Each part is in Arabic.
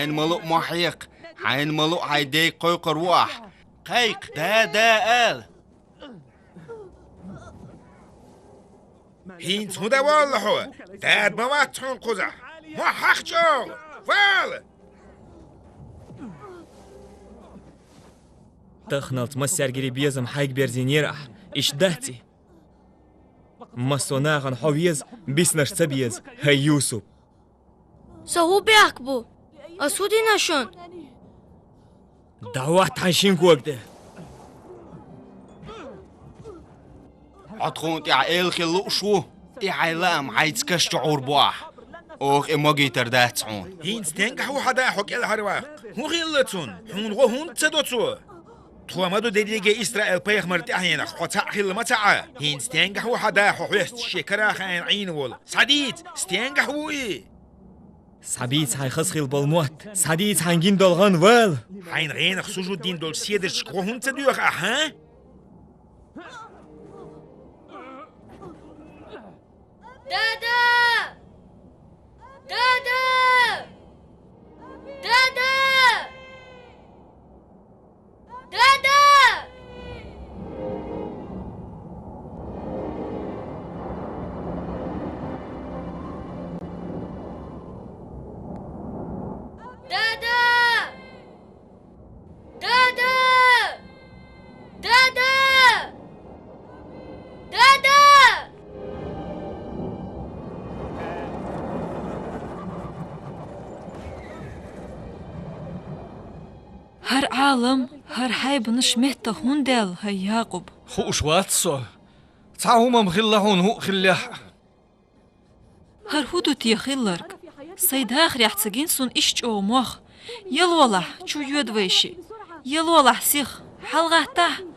عين ملوء محيق عين ملوء عيدي قوق رواح قيق دا آل هين سودا والله داد مواتون قزح محق جو فال تخنلت مسرگری بیزم حیق برزینیر اش دهتی مسوناغن حویز بیسنش تبیز هی یوسف سهو بیاکبو اسودی نشون دعوات تنشین کوگده عطخون تعيل خلو شو تعلم عايز كش شعور بواح اوخ اموجي تردات سعون هين ستنجحوا حدا حق الهرواق هو غلتون هون وهون تدوتو توامدو دليجي إسرائيل بيغمر تأهينا خطأ خل متاع هين ستنجحوا حدا حوست شكرا خاين عينول سعديد ستنجحوا إيه سعبيت هاي خسخيل بالموت سعديت هنجين دولغان وال حين غين خسوجو الدين دول سيدر شكوهون تدوخ ها دادا دادا دادا دادا دادا دادا دادا هر عالم هر حيب نشمهت هون دل هي يعقوب خوش واتسو تعاوم مخلهون هو خليح هر هودو تيخيلرك سيد هاخر يحتسجين سون إيش أو مخ يلوله شو يود ويشي يلوله سيخ حلقة تاه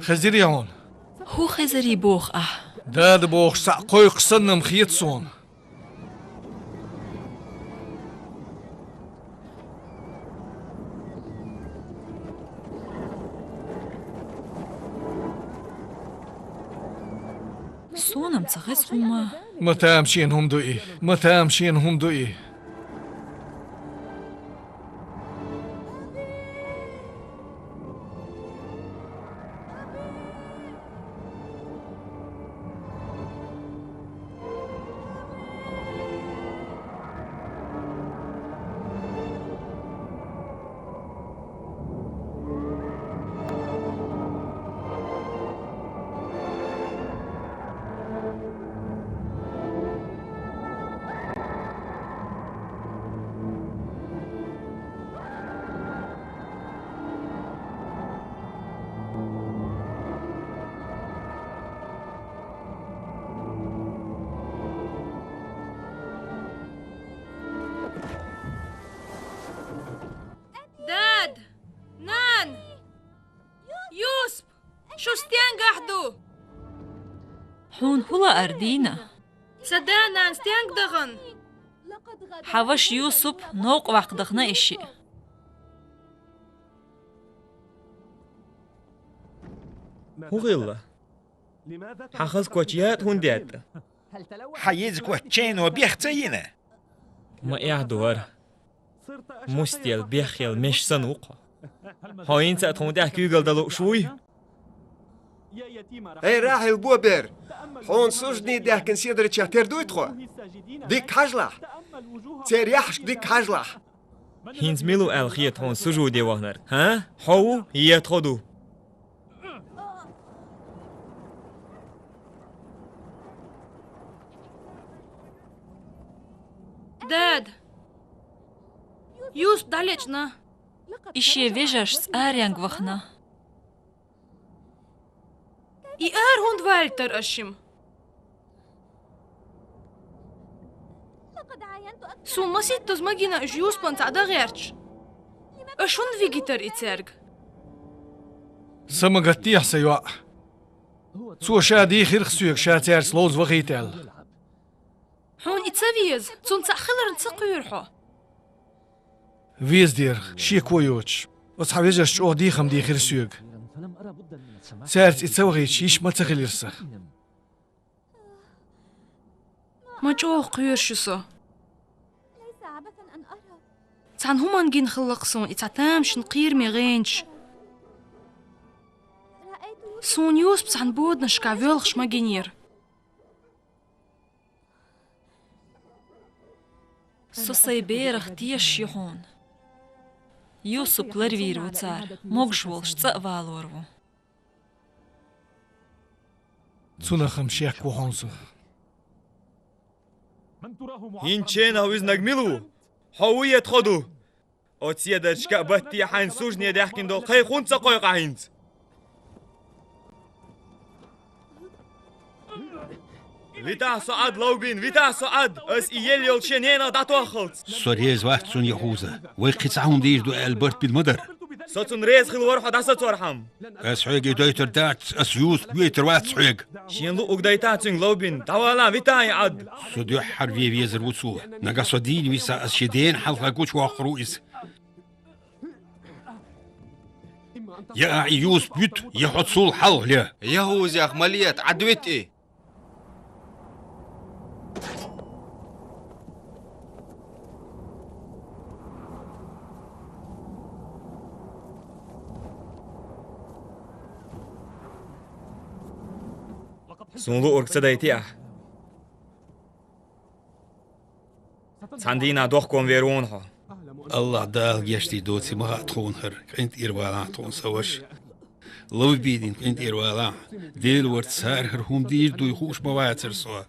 خزيري هون هو خزري بوخ داد بوخ سع قويق سنم خيتسون سونم تغس هما متى امشين هم دوئي متى امشين هم دوئي داد نان يوسف شو استينقحدو حون هلا أردينا صدقنا نستيانك دغن حوش يوسف نوق وقت دغنا إشي هو غيلا حخز كوتشيات هون ديت حيز كوتشين وبيختينا ما يعدور مستيل بيخيل مش سنوق هاين سأتون ده كيغل دلو شوي اي راحل بوبر هون سجني ده كنسيدر تشاتر دويت خو ديك هجلة تريحش ديك هجلة هينز ميلو الخيت هون سجودي وهنر ها حو يتخدو داد يوسف داليچنا إشي فيجاش سآريانج وخنا и هوند والتر اشم سو مسيت تزمجينا جيوس بنت عدا غيرش اشون فيجيتر اتسرج سمغتيح سيوا سو شادي خير خسوك شاتير سلوز وغيتال هون اتسافيز تون تأخلر نتسقيرحو فيز دير شي كويوتش وصحابيجاش او دي خم دي خير سوك سارت اتسوغيت شيش ما تغليرسه ما جوه قيرشسو تان همان جين خلقسون اتعتامش نقير ميغينش سون يوسف تان بود نشكا فيلخش ما جينير سوسي بيرخ تيش يخون يوسف لرفير وتار موغشولش تأفالورو تسونا خمشيك وحونسو هين هاويز نجملو حو يتخدو أتسيدا شكا باتي حين سجني داحكين دول قي خون تقايق عينز فيتا سعد لوبين فيتا سعد اس إيال يولشينينا داتو خلط سوريز واحد سون يهوزة ويقطعهم ديش دو ألبرت بالمدر ستون ريز خل ورحة داسة ورحم أسعيق دويتر دات أسيوس بيتر واحد سعيق شين لو أقدايتاتين لوبين توالا فيتا يعد سوديو حرفي فيزر وصو نقا صدين ويسا أسشدين حلقة قوش واخرويس يا عيوس بيت يحط صول حل له يهوز يا مليت عدويت ايه سونلو أركسدايتيح ساندينا دوخكم فيرونها الله دال جشتي دوتي ما تخون هر كنت إروالا تخون سوش لو بيدين كنت إروالا ديل ورد سار هر هم دير دو يخوش بواتر سوا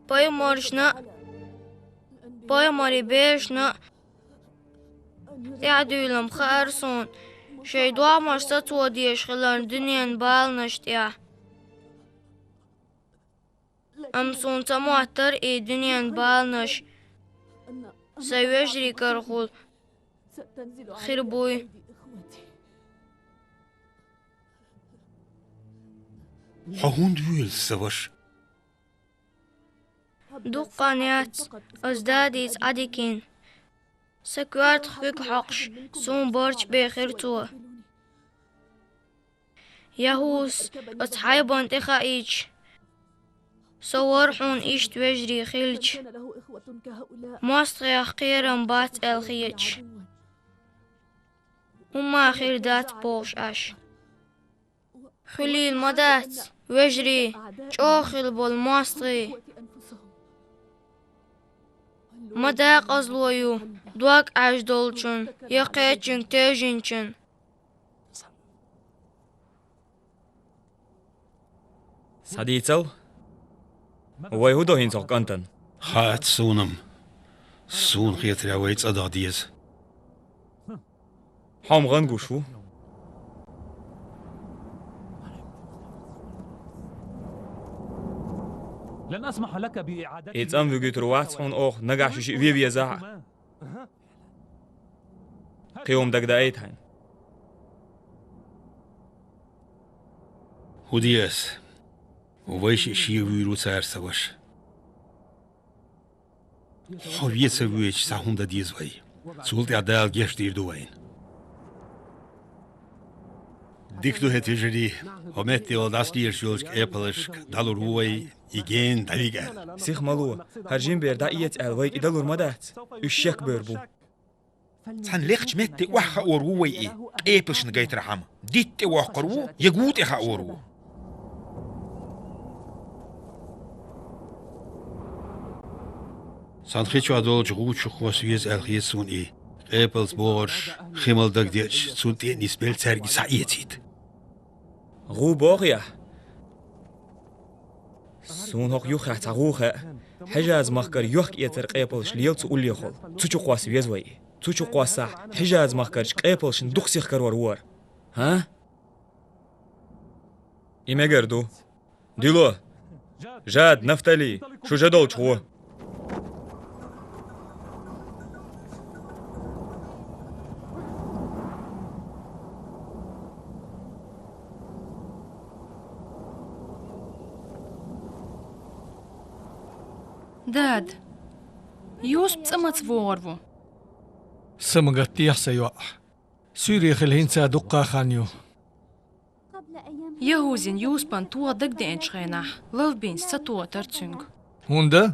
باي مارشنا باي ماري بيشنا يعدولم خارسون شي دوا مرسط وديش خلان دنيا بالنشتيا أمسون تموتر إي دنيا بالنش سيوجري كرخول خربوي حهون دويل سوش دقانيات أزداديت عديكين سكوات خيك حقش سون بارش بخير تو يهوس أتحيبان تخايج صورحون إيش توجري خيلج ماستغي خيرا بات الخيج وما خير دات بوش أش خليل مدات وجري جوخل بالماستغي مداق أزلويو دواك عجدولچن يقيتشن تيجنچن ساديتل ويهودو هينزو قنتن خات سونم سون خيت راويت أداديز حام غنقو شو لن أسمح لك بإعادة إيت أم ويجيت روات هون أوه نجاش شيء في زاع قيوم دك دايت هين هودياس وويش شي ويرو سار سوش حويت سويش ساهم دا ديز وي سولت عدال جيش دير دوين ديكتو هتجري همتي وداستير شولش ابلش دالور هوي يجين دقيقة سيخ مالو هرجين بير دايت الويك إدالور مدات الشك بيربو سان ليخش متي وحا أوروي إيه بلش نجيت رحم ديت وحقرو يجوت إخا أورو سان خيتشو أدول جغوت شخوص ويز الخيسون إيه قابلز بورش خيمال دقديش سون تيني سبيل تارجي سعيتيد غو بوغيا سون هوك يوخ تغوخ حجاز مخكر يوخ يتر قابلش ليل تقول لي خول تشو قواس ويزوي تشو قواس حجاز مخكرش قابلش ندوخ سيخ كرور ور ها إما قردو ديلو جاد نفتالي شو جدول شو داد يوس بصمت فورفو سمقت يحسيوا سوري خلهنسا دقا خانيو يهوزين يوس بان توا دق دي انشخينح لف بين ستوا ترتسنج هوندا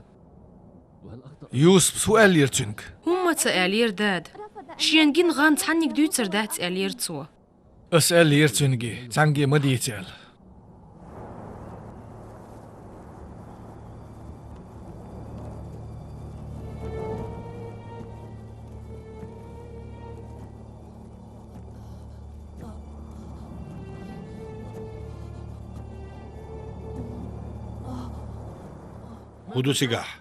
يوس سؤال يرتنك هما تسألير داد شينجين غان تحنيك دوتر داد تسألير تسوا اسأل يرتنجي تانجي مديتال خدو سيقاح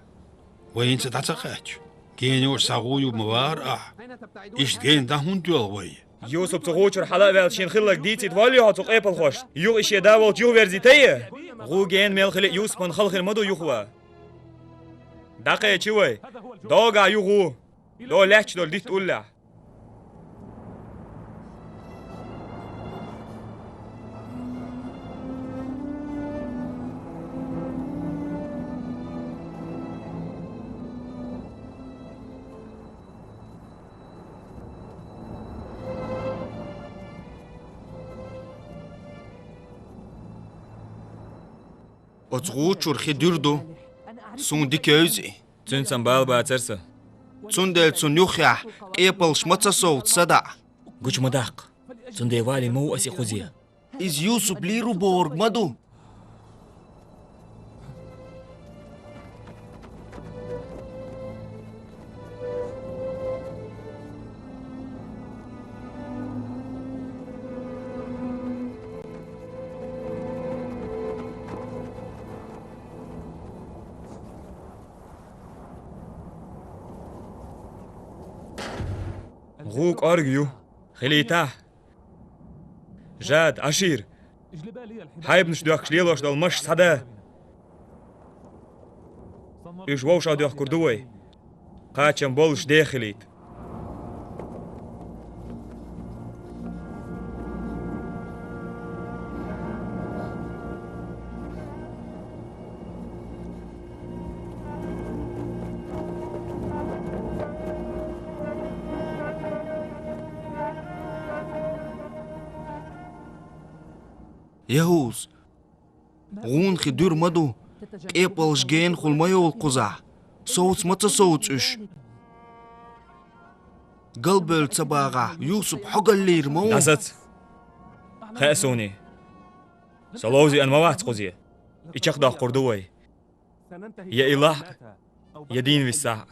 وين ستعتقاش كينيو ساغويو موار إيش كين دهون دولوي يوسف تغوشر حلقة والشين خلق ديتي تولي هاتو قيبل خوش يو إشي داول جو ورزيتيه غو جين ميل خلق يوسف من خلق المدو يخوا دقيقة شوي دوغا يغو دو لحش دول ديت أولا أتغوت شرخي دردو سون دي كيوزي تون سنبال باترسا سون دل سون يوخيح قيبل شمتسا صوت صدع قوش مداق تون ديوالي مو أسي خوزيا إز يوسف ليرو بورغ مدو غوك أرجيو خليته جاد عشير حايب نشدوك شليلوش دال مش صدا إيش ووش أدوك كردوي قاتشم بولش داخليت يهوز غون خدور مدو قيبل جين خل مايو القزع صوت متى صوت إش قلب التباغة يوسف حق اللي يرمو دازت خاسوني سلوزي أن موات قزية إيشاق دا قردوي يا إله يا دين في الساعة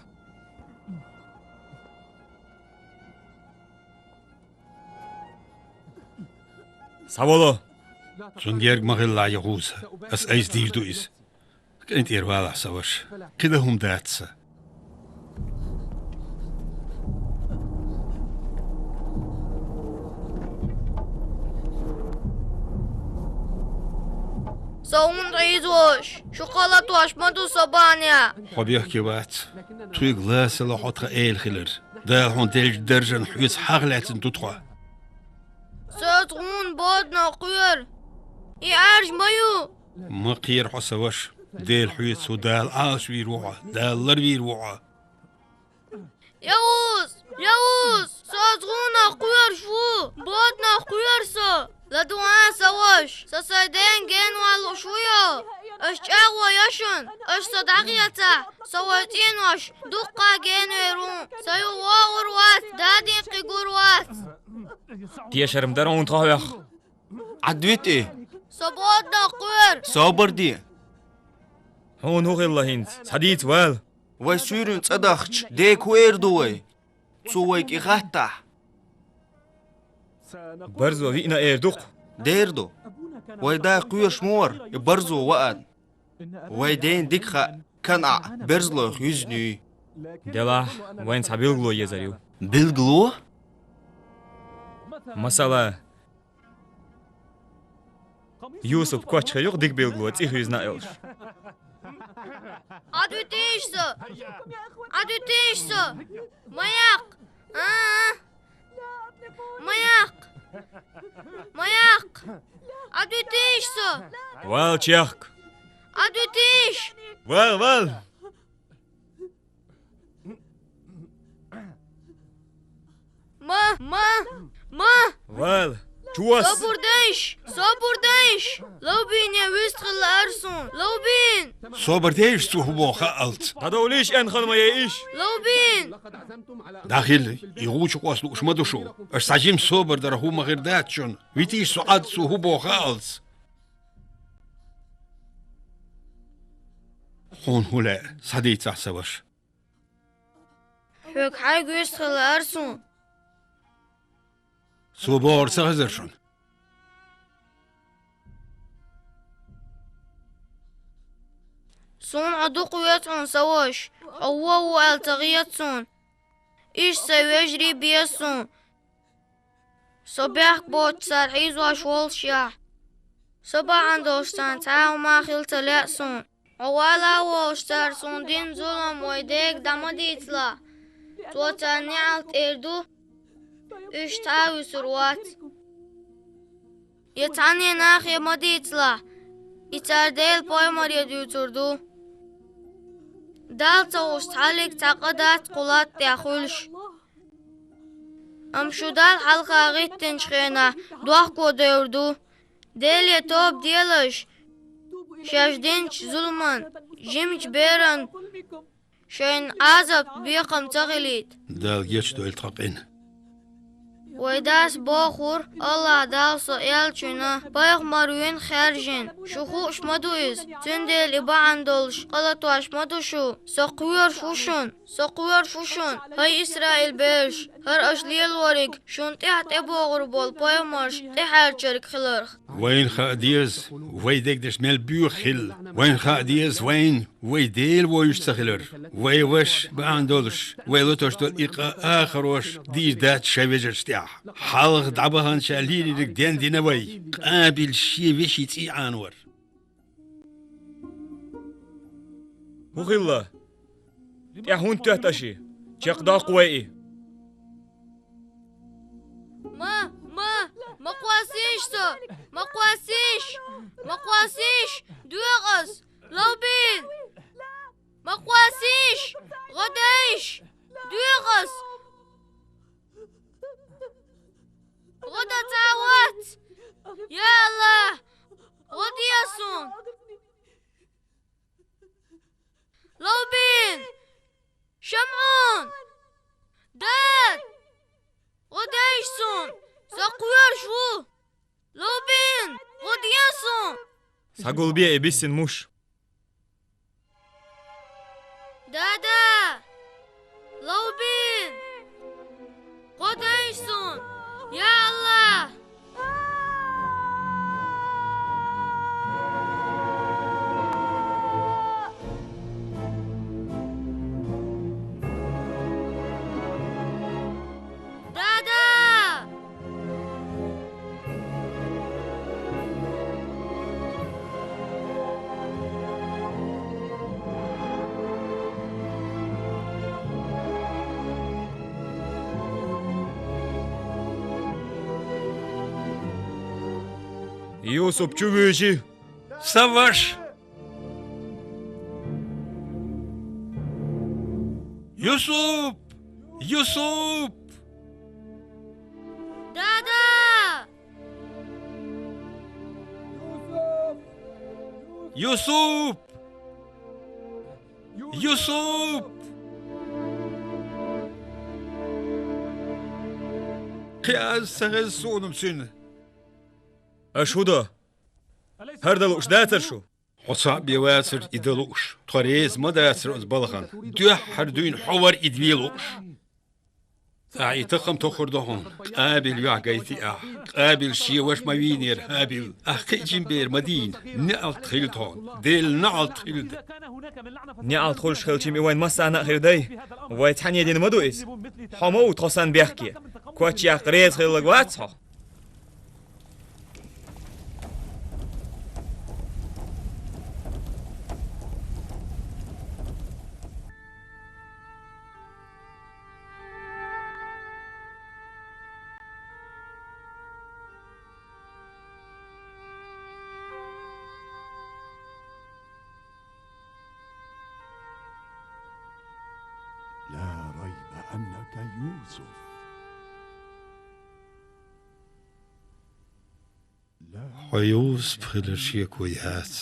سابولو سنجيرك مغلا يغوز أس أيس دير دويس كنت إروالا سوش كده هم داتسا صون عيزوش شوكولاتة مدو صبانيا حبيخ كيوات توي غلاس لحوت غيل خلر دال هون ديل درجن حيوس حاغلاتن تدخوا ساتغون بودنا قير يعرج مايو مقير حسوش ديل حيوس ودال عاش ويروعا دال لر ويروعا يوز ساتغون قير شو بودنا قير سا لدوان سسيدين جين والوشويو اشجاغ ويشن اش صدقيتا سويتين وش دقا جين ويرون سيوغور وات دادين قيقور وات تيا شرم درون تخويخ عدويت ايه صبوت نقور صابر دي هون هو الله هينز صديت وال وي سيرون صدخش ديك ويردوي تسويك إغاتا برزو وينا ايردوق ديردو وي دا قيوش مور برزو وقد وي دين ديكخا كان برزلو يزني دلا وين سابيلغلو يزاريو بلغلو مسألة يوسف كوتش خيوق ديك بلغلو تيخ يزنا ايلش عدو تيشسو مياق مياق عدو تيشسو وال تشيخك عدو تيش وال ما وال شواس صبر ديش لو بين يا ويستخل أرسون لو بين صبر ديش سوه بوخا ألت هذا ليش أنخل ما يعيش لو بين داخل يغوش قوس لوش ما دوشو أستعجم صبر در هو مغير داتشون ويتيش سعاد سوه بوخا ألت خون هلا صديت سحسوش حيك حيك ويستخل أرسون صبور سغزرشون سون عدو قويتون سواش أوه والتغيتون إيش سيجري بيسون صباح بوت سرحيز وشوال شياح صباح عندوشتان تاو ما خلت لأسون أولا واشتر سون دين ظلم ويديك دمديتلا توتاني عالت إردو إيش تاوي سروات يتعني ناخي مديتلا يترديل باي مريد يتردو دالتا وشتحالك تاقدات قولات تاخولش أمشو دال حلقة غيت تنشخينا دوحكو ديردو ديل يتوب ديلش شاشدينش ظلمان جيمش بيرن شين عازب بيقم تغليد دال جيش دو التقين ويداس باخور الله دال سؤال چنا بايق مروين خارجين شخوش مدويز تندل إبا عندلش قلتواش مدوشو سقوير فوشون هاي إسرائيل بيرش هر أشليل ورق شون تحت إباغر بول بايمارش تحال شرك خلرخ وين خاديز ويدك دش مال بيوخل وين خاديز وين ويديل ويشتغلر ويوش باندولش ويلوتوش دول إيقا آخروش دير دات شاويجر ستيح حلق دعبهان شاليري لك دين دينوي قابل شي وشي تي عنور وغلا تحون تهتشي شقدا قوائي مقواسيش دوغس لوبين مقواسيش غدايش دوغس غدا تعوت يا الله غدي يسون لوبين شمعون داد غدايش سون سقوير شو لوبين غدي يسون ساقول بيه بيسن موش دادا لوبين غدايش سون يا الله يوسف چوبيشي سواش يوسف دادا يوسف يوسف قياس سغز سونم سن أشهده هردلو إيش داتر شو حصاب يواسر إدلوش طريز مداسر أزبالخان دوح حردوين حور إدويلوش تقم تخردهم قابل يعقيتي قابل شي وش موينير قابل قيجين بير مدين نعل خيلتون ديل نعل خيلت نعال تخلش خلشيم وين مسا أنا خير داي ويتحني دين مدو إس حمو تخصان بيحكي كواتش يا قريز خيلك واتصح لا ريب أنك يوسف. حيوس بخير شي كويات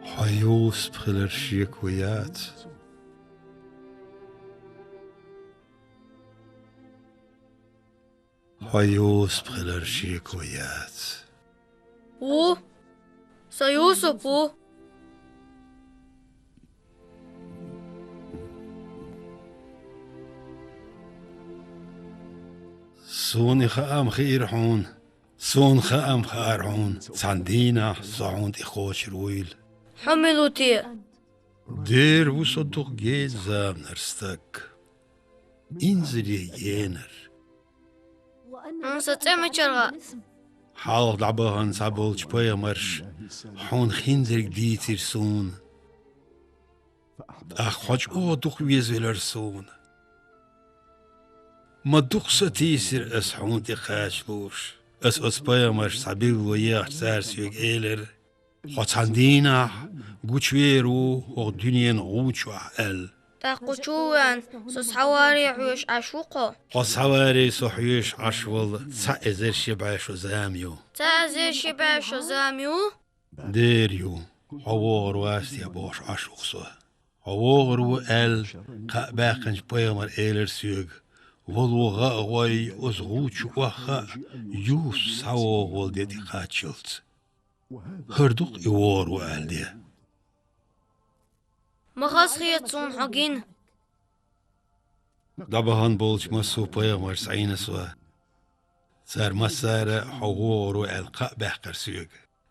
حيوس بخير شي كويات حيوس بخير شي كويات بو سيوسف بو سوني خام خير حون سون خام خارعون ساندينا صعون إخوش رويل حملوا تي دير وصدق جيد زام نرستك انزلي يينر ستعمل شرغة حال دعبهن سابول شبايا مرش حون خينزرك ديتر سون أخوش أو دخ ويزولر سون ما دخ ستيسر أس حون تخاشلوش أس أسبايا مرش سابيل وياح سارسيوك إيلر خطاندينا قوشويرو وغدنيا غوشو أل تاقوشوان سوس حواري عيوش عشوقو حواري صحيش عشول تسعزر شبعش وزاميو تازر شباش زاميو ديريو حوار واستي باش عشوقسو حوار وال قاباقنج بيامر إيلر سيوغ ولو غاوي أزغوش وخا يوس ساو والدي قاتشلت هردوق يوار وال دي مخاص خيطون حقين دبهان بولش مسو بيامر سعين سوا سار مسار حوار والقاء بحقر سيوغ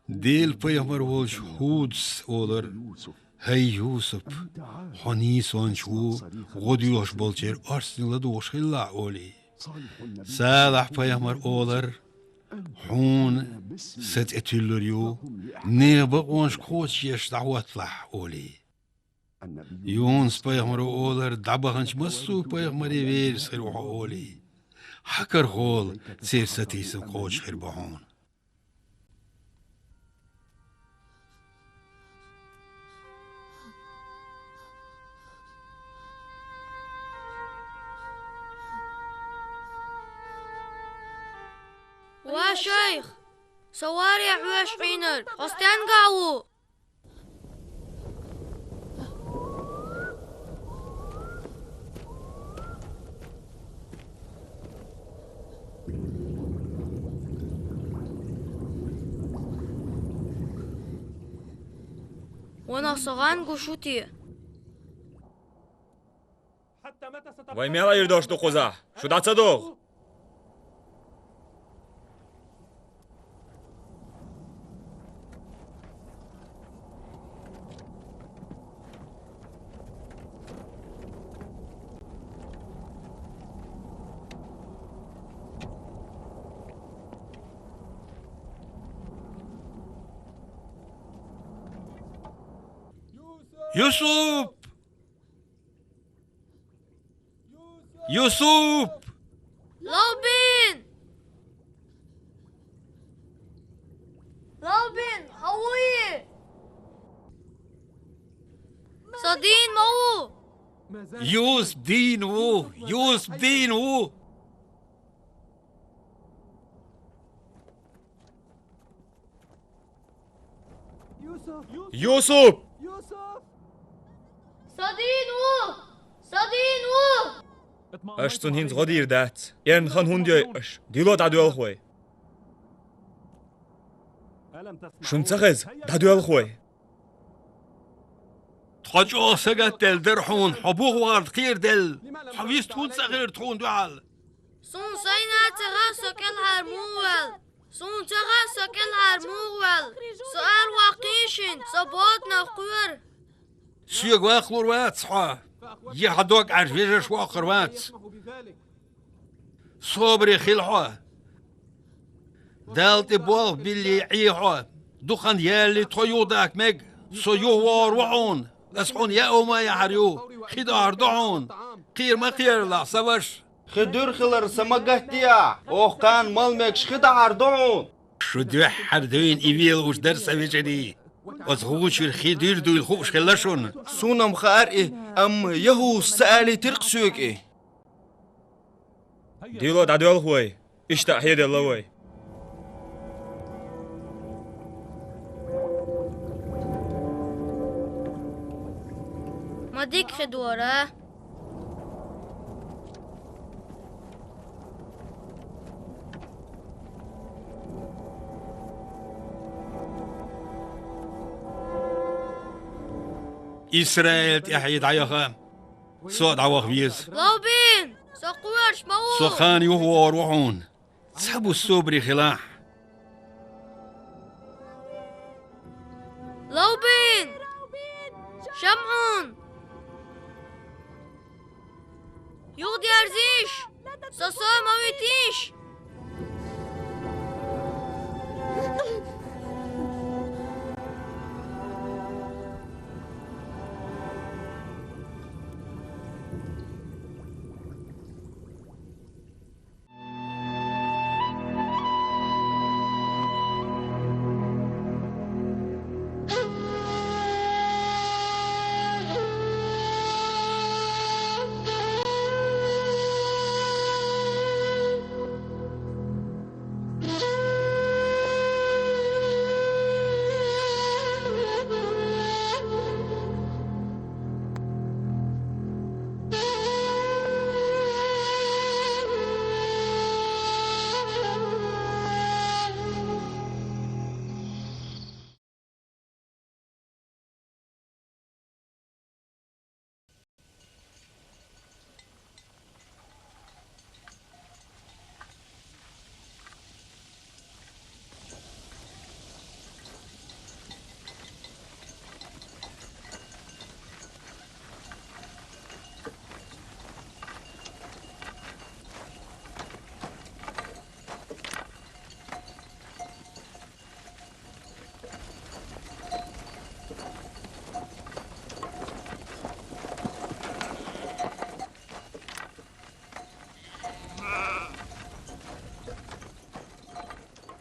ديل بيامر بولش هودس أولر هاي يوسف حنيسون شو غديوش بولشير أرسنال دوش خلا أولي صالح بيامر أولر حون ست اتلريو نيبقونش كوش يشتعوت لح أولي يونس بيامر أولر دعبهنش مسو بيامر يوير سيروح أولي حكر غول سير ستيسم كوش خير بحون وا شيخ سواري عواش عينر قستان قاوو وانا صغان قشوتي ويميلا يردوش دو قزح شو دات صدوغ يوسف يوسف لوبين هوي صدين مو يوسف دينو يوسف صدينو أشتون هينز غدير دات ين خان هندي أش ديلو تعدو الخوي شن تخز تعدو الخوي تخجو سقط دل درحون حبوه وارد خير دل حبيس تون صغير تون دوال سون سينا تغا سكل هرموال سون تغا سكل هرموال سؤال واقيشن صبوتنا قور سيق واخلور وات صحا يحدوك عرفيجش واقر وات صبري خلحوا دالت بوغ باللي عيحوا دخان يالي طيوداك مج سيوار وعون اسحون يا اوما يا حريو خدار دعون قير ما قير لا سوش خدر خلر سمقهتيا اوه كان مالمكش خدا عردون شو دو حردوين ايويل وش درس اويجري وزغوش الخدر دو الخوش خلاشون سونم خار ام يهو سالي ترقسوك ديلو تعدو الخوي اشتاق هيدي اللوي ما ديك خدوره إسرائيل تحيد عيخام صوت عوخ بيز لوبين سقوش مو سخان يهوار وعون تسحبوا السوبري خلاح لوبين شمعون يغدي أرزيش ساسو مويتيش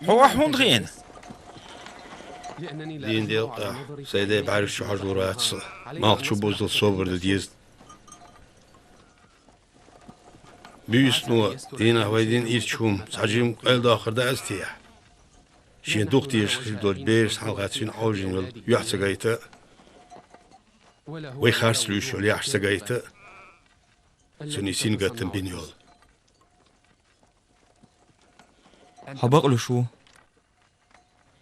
هو حوندغين دين ديلقا سيدي بعرف شو حجورات ما شو بوزل صبر ديز بيسنو دينا هويدين إيرشوم ساجيم قيل داخر دا استيح شين دوختيش خلدول بيرس حلقاتين عوجين يحسقايتا ويخارس لوشو ليحسقايتا سنيسين قاتن بينيول حبقلو شو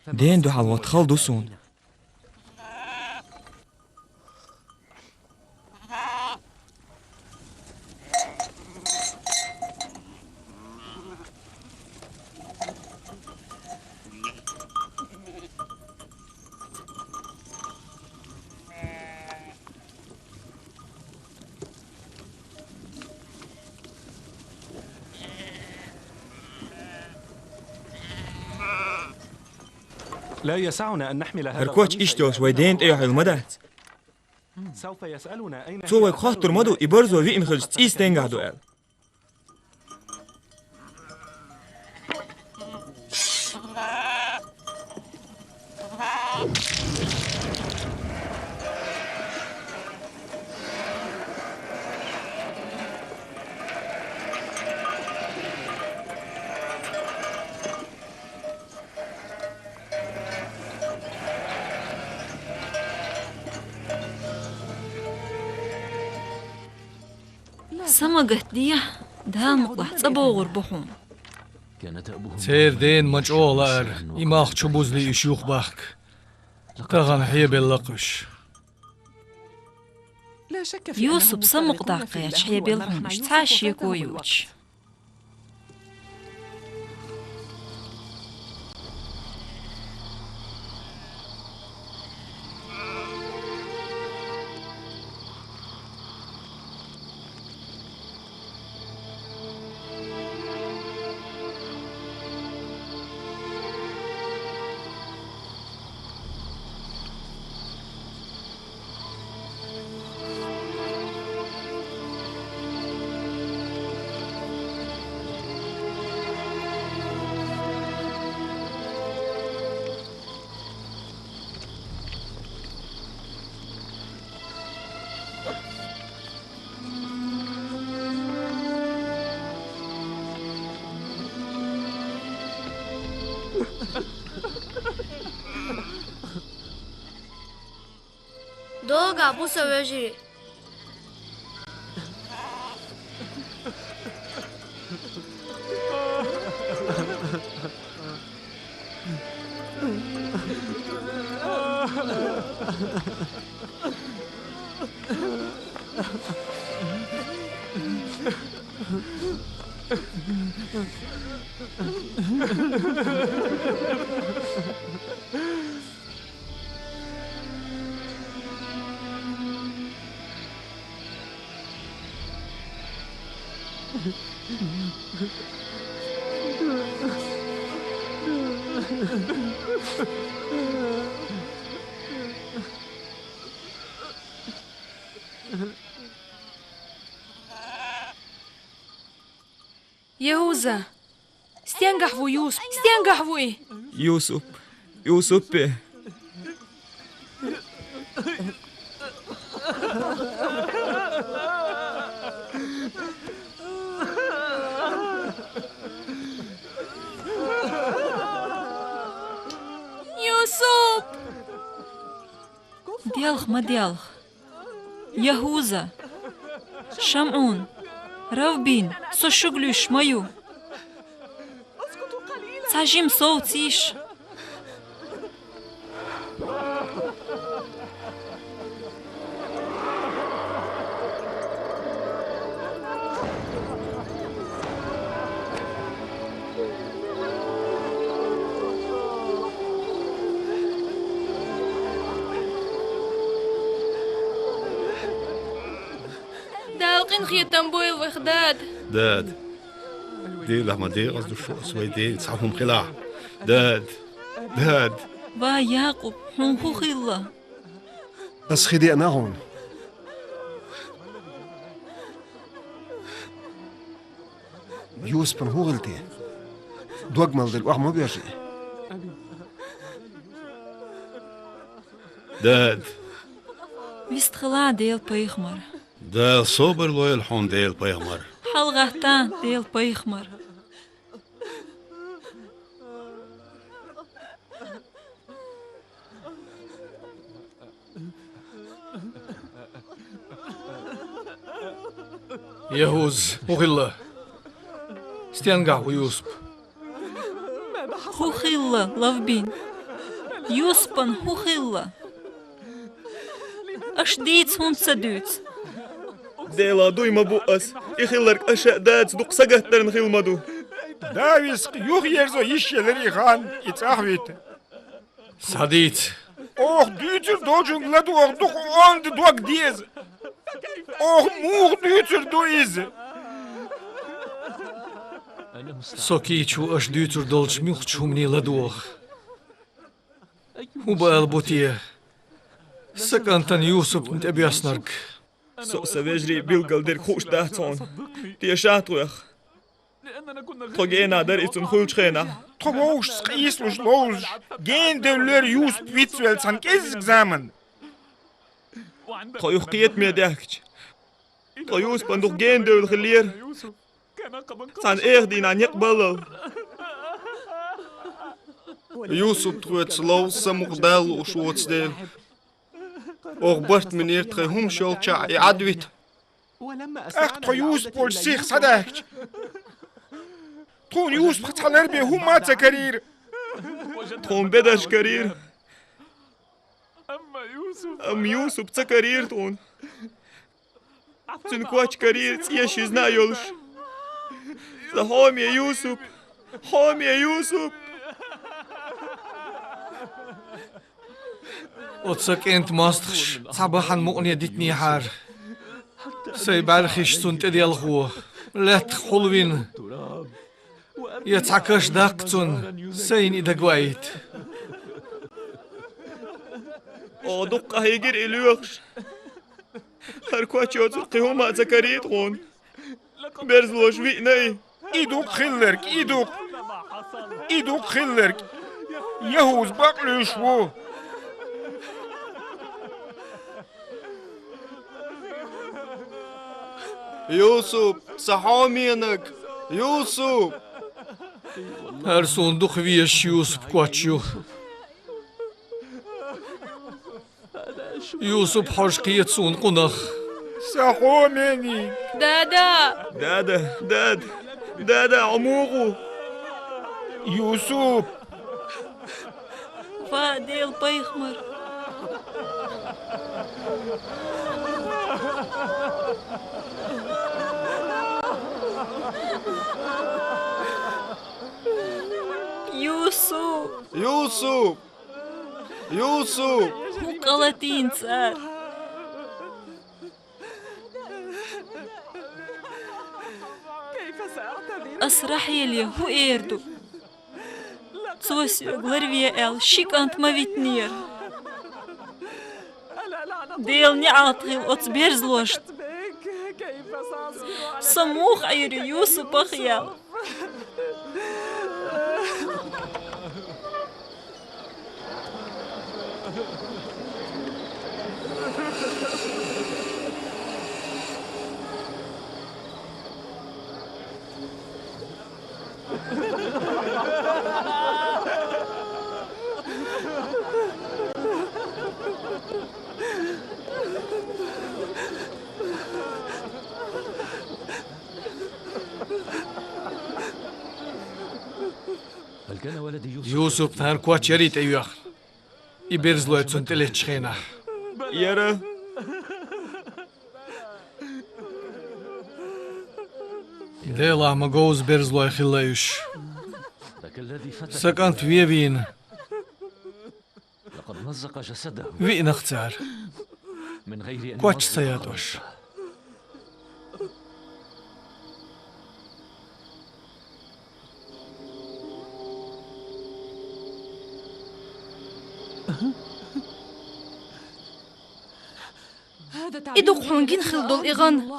دين دو حلوات خلدو سون لا يسعنا أن نحمل هذا هركوش إشتوش ويدين تأيح المدات سوف يسألنا أين تو ويخاطر مدو إبرزو في إن خلصت إيستين قعدو قال سمقت دي دام مقلح صبوغر بحون سير دين مجعولار إماخ تشبوز لي إشيوخ باخك تغن حيب اللقش يوسف سمق داقيتش حيب الهونش تعاش يكويوش دوغا بو سويجري يهوذا استينقحوا يوسف استينقحوا إيه يوسف بيه يوسف ديالخ ما ديالخ يهوذا شمعون روبين سو شغلوش مايو تعجيم صوتيش دالقين خيتم بويل وخداد داد دي لما دي قصدو شو اسوي دي تصحهم خلاع داد با ياقوب حنخو خيلا أسخدي أنا هون يوسف هو غلطي دوق مال دل ما بيرجع داد بيستخلع ديل بيخمر دال صوبر لو الحون ديل بيغمر حلغتان ديل بيخمر يهوز وغلا استينقع ويوسف هو خيلا لافبين يوسبن هو خيلا أشديت هون سدوت ديلا دوي ما بؤس يخيلك أشياء دات دوق سقهتر نخيل مدو داويس يوخ يرزو يشيلري خان يتاحويت سعديت اوه ديتر دوجون لدو اوه دوخ اوند دوق ديز اوه موغ ديتر دويز سوكيتش واش ديتر دولش ميوخ مني لدوخ وبالبوتيه سكنتن يوسف انت ابي اسنرك سو سويجري بيلقل دير خوش دهتون تيشاتوخ طوغينا در اتن خولش خينا طووش سقيس وش لوج جين دولر يوسف بيتسويل سان كيز اكزامن طيوخ قيت ميداكش طيوس بندوق جين دول خلير سان ايغ دينا نيقبل يوسف تروت سلو سمق دال وشوتس ديل أخبرت من يرتخي هم شول شاعي عدويت أخت يوسف بولسيخ صدقك تون يوسف تخلر به هم ما تكرير تون بدش كرير أم يوسف تكرير تون تنكواش كرير تيشيزنا يولش حام يا يوسف حام يا يوسف وتسك انت ماستخش صباحا مؤنية ديتني حار سيبالخيش سنت ديال الخو لا تخلوين يتعكش داقتون سين إذا قويت دقة هيجر إليوخش هركواتش يوتسقي هما تكريت غون برزلوش ويقناي إيدوك خلرك إيدوك خلرك يهوز باقلو شوو يوسف صحامينك يوسف هر صندوق فيش يوسف كواتشو يوسف حرشقية صون قنخ صحاميني دادا عموغو يوسف فاديل بيخمر يوسف وقلتين صار أسرح يلي هو إيردو توسيو غلرفيا إل شيك أنت ما فيتنير ديلني عاطغي وأتبيرزلوشت سموخ عيري يوسف بخيال يوسف نهار كواتش يريد أيوخ يبرزلو يتسون تليتش خينا يرى ليلا ما جوز برزلو يخليش سكنت فيبين لقد مزق جسده وين اختار من غير أن كواتش سيادوش إدو قونجين خلدو الإغان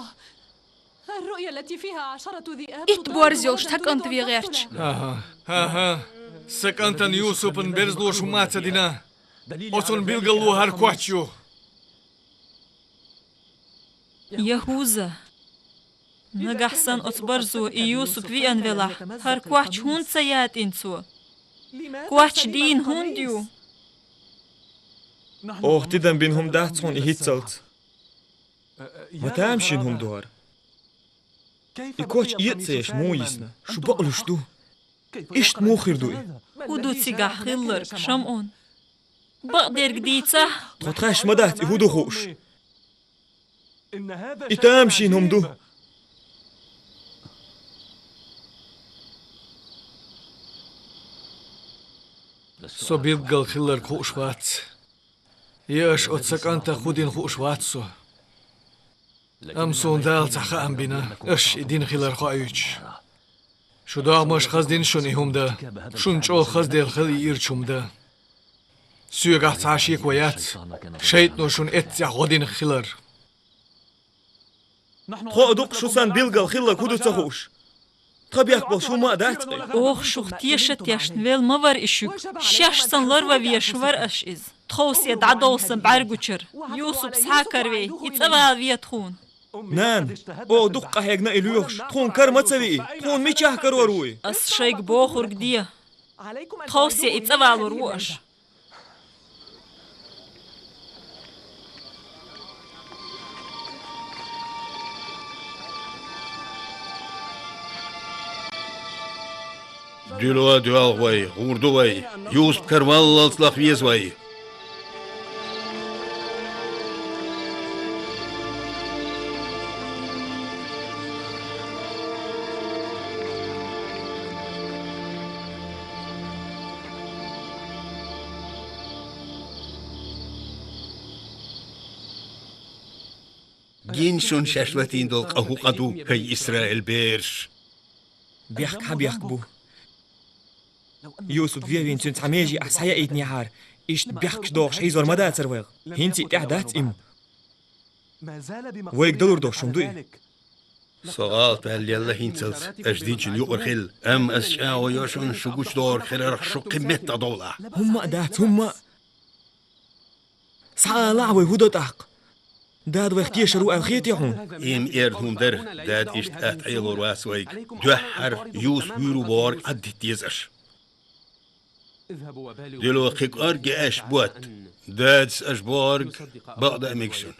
الرؤيا التي فيها 10 ذئاب إتبوارزيو شتك أنت في غيرش ها سكنتن يوسف برزلو شمات دينا أصن بيلقلو هر كواتشو يهوذا نجحسن أتبرزو يوسف في أنفلا هر كواتش هون سيات إنسو كواتش دين هون ديو تدن بينهم دهتون إهيتسلت ما تامشينهم دوار إكواتش إيتسيش مو يسنا شو بقلوش دو إشت مو خير دوي ودو تيجا خيلرك شمعون بقدر جديدة تخاش مدهت إهودو خوش إتامشينهم دو سو بيلقل خيلر خوش وات ياش أتسكنت خودين خوش واتسو أمسون دال تحقا بنا إش إدين خيلر خايوش شو دا مش خزدين شون إهم دا شون شو خزدين خلي إيرشوم دا سيوغا تعشيك ويات شيطنو شون إتيا غودين خيلر خودوك شو سان بيلقل خيلر كودو تخوش طبيعك بل شو ما دات شو ختيشت يشنويل مور إشوك شاش سن لروا ويشور أش إز تخوص يدعدول سن بعرقوشر يوسف سحاكروي يتسوال ويتخون نان دقة هيجنا إليوخش تخون كرمة تسوي تخون ميشاه كروروي أس شيك بوخور قديه تخوص يتسوال وروش دلوا دوال وای غوردو وای یوسف کروال اطلاق ویز وای جين شون شاشوتين دول قهو قدو كي إسرائيل بيرش بيحك بو يوسف فيين تنت عميجي أحسايا إيدني عار إيش بيحكش دوغش هيزور مدى ترويغ هنتي تعدات إم ويك دلور دوغ شمدوي سوال بل يلا هنتلز أجديج اليوغر خل أم أسشاو يوشون شوكوش دور خرر شو قمت دولة هم أدات هم سعى ويهودو تحق داد وقتی شروع الخيط يحون إم إردهم در داد إشت أتعيلو راسويك دوحر يوس بيرو بار عد تيزش دلو قيق أرجع أشبوت دادس أشبارج بعد أميكشن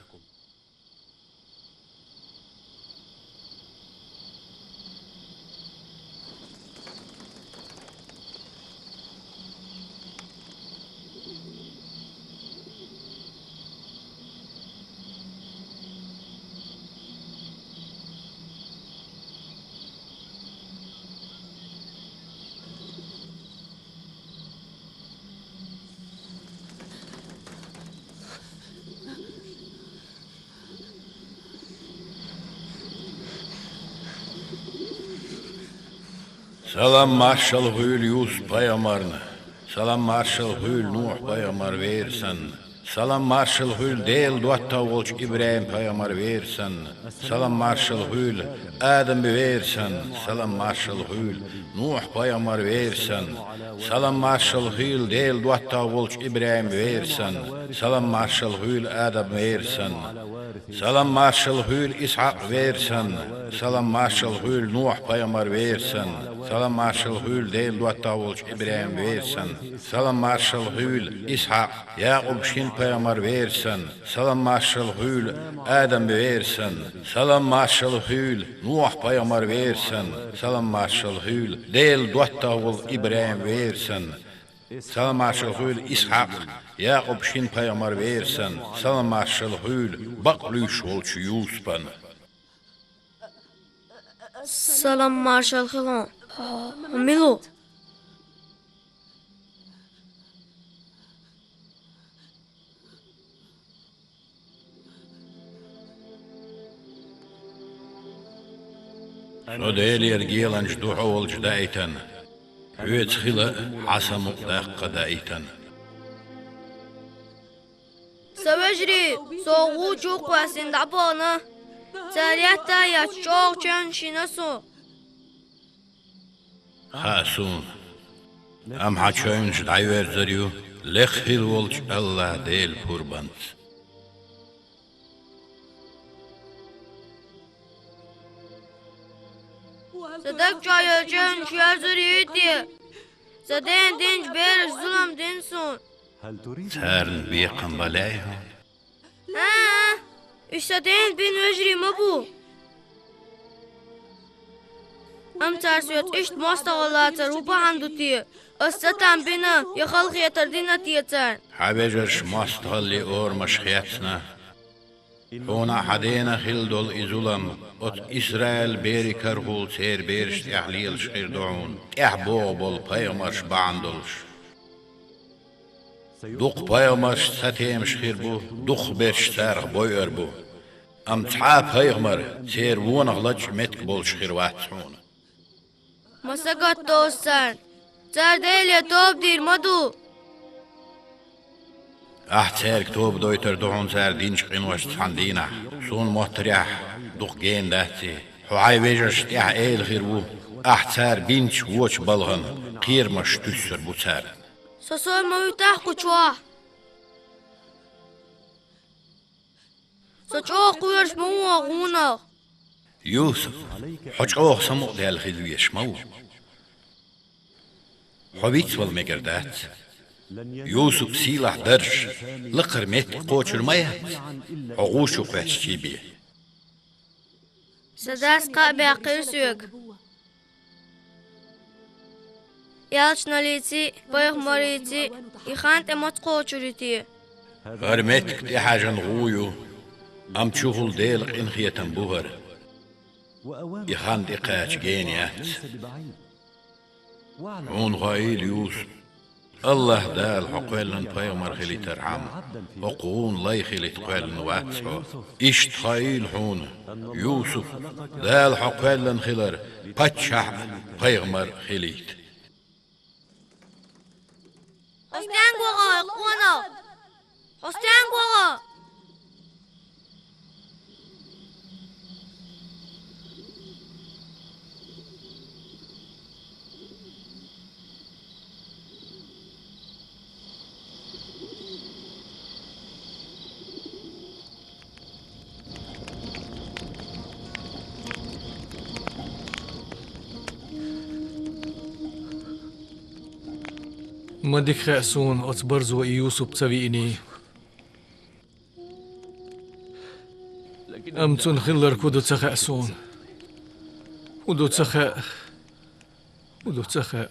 Salam marshal hül Yus payamarna. Salam marshal hül Nuh payamar versen. Salam marshal hül del duatta volç İbrahim payamar versen. Salam marshal hül Adam versen. Salam marshal hül Nuh payamar versen. Salam marshal hül del duatta volç İbrahim versen. Salam marshal hül Adam versen. Salam marshal hül İshak versen. Salam marshal hül Nuh payamar versen. Salam marshal hül del duatta volç İbrahim versen. Salam marshal hül İshak Yaqub şin payamar versen. Salam marshal hül Adam versen. Salam marshal hül Nuh payamar versen. Salam marshal hül del duatta vol İbrahim versen. Salam marshal hül İshak Yaqub şin payamar versen. Salam marshal hül baqlüş volç Yuspan. Salam marshal Khilon. Milo. Odeel yergielen jduha wol jdaitan. Huet khila hasamu daqqa daitan. Savajri, soğu çok vasin dabana. Zariyata ya çok çön şinasu. Hasun. Am haçön jdaiver zariu. Lekhil wolch Allah del kurbant. Sadak çayacın şiyazıriydi. Zaten dinç bir zulüm dinsun. Tern biqan balayha. İşte bin vecri mi bu? Am tarsiyat işt mustağalatır upa handuti. Astatan bina yakhalq yatardina tiyatar. Habejers masthalli or mashkhiyatna. Hona hadena khildol izulam ot Israel beri karhul ser bersh tahlil shirdoun. Ahbobol payamash bandolsh. Duq payamash satem shirbu, duq bersh sarg boyer bu. Am tha paymar ser wonaghlach metk bol shirwatsun. Masagat dostan. Zardele top dir madu. Ahterk توب دويتر دهون زار دينش قنوش تحندينا سون محتريح دوق جين دهتي حواي ويجرش تيح ايل خيربو احتار بينش ووش بلغن قير مش تسر بوتار سسول ما يتاح قچوا سچو قويرش مو غونا يوسف حجوه سمو ديال خيدويش مو حبيت والمقردات يوسف سيلح درش لقر ميت قوچر ميات عغوشو قوشي بيه سداس قابع قرسيوك يالشناليتي بيغمريتي يخانت متقوشريتي غرمتك دي حاجة نغويو أم تشوفوا الديلق إنخية تنبوهر يخان دي قاش جينيات عون غايل يوسف الله دال حقويلن بيغمر خلي ترحم وقون لاي خلي تقويلن واتسو إشت خايل حون يوسف دال حقويلن خلر قتشح بيغمر خليت حستان قوغا قونا حستان قوغا مدك خاسون أتبرزو يوسف تسويني أمتن خلر كودو تخاسون ودو تخاء ودو تخاء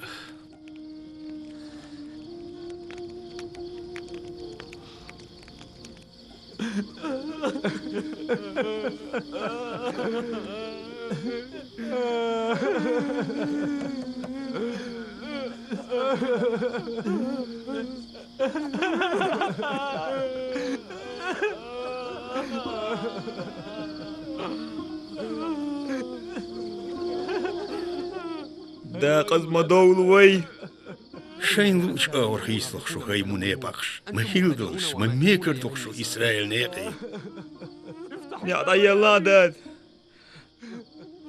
دا قزم دول وي شين لوش اور خيسلخ شو هاي منيبخش ما هيلدلش ما ميكردخ شو إسرائيل نيقي يا رأي الله داد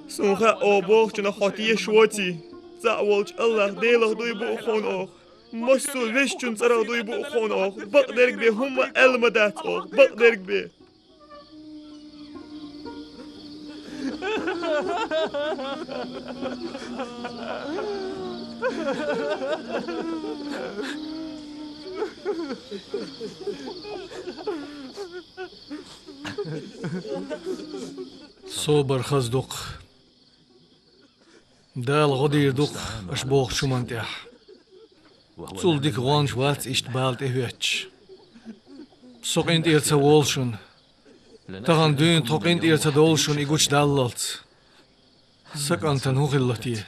سونخا أوبوخ جنا خاطية شواتي زعوالش الله ديلخ دوي بو خون أوخ مسول ويش جن سرا دوي بو خون أوخ بقدرك بي هما المدات أوخ بقدرك بي صوبر خزدق دال غدير دق أشبوخ شمانتح صول ديك غانش واتس إشت بالت إهوتش سوقينت إيرتا وولشن تغان دون توقينت إيرتا دولشن إيقوش داللت سكانتن هو غلتي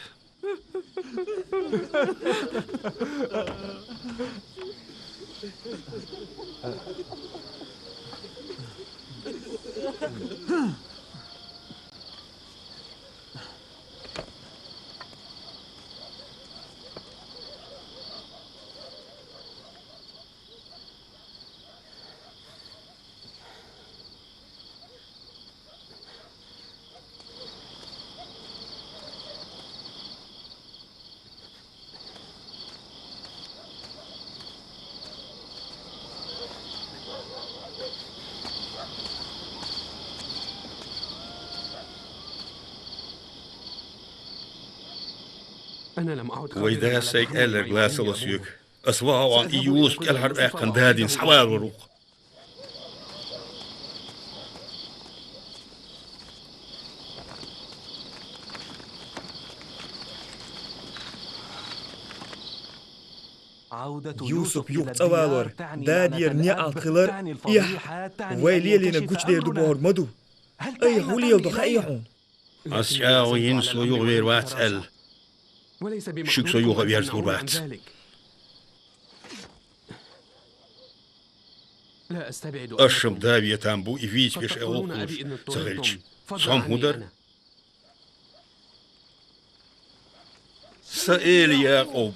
وإذا سيك ألر غلاس الأسيوك أسواء عن إيوس كالحرب أحقن دادين سوال وروق يوسف يوق تسوالور دادير نيا الخلر إيح ويلي لنا قوش دير دبور مدو أي حولي يلدخ أي حون أسياو ينسو يغير واتسأل شكسو يغير زوربات أشم دابية تامبو إفيت بيش أوقوش تغلش صام هدر سائل ياقوب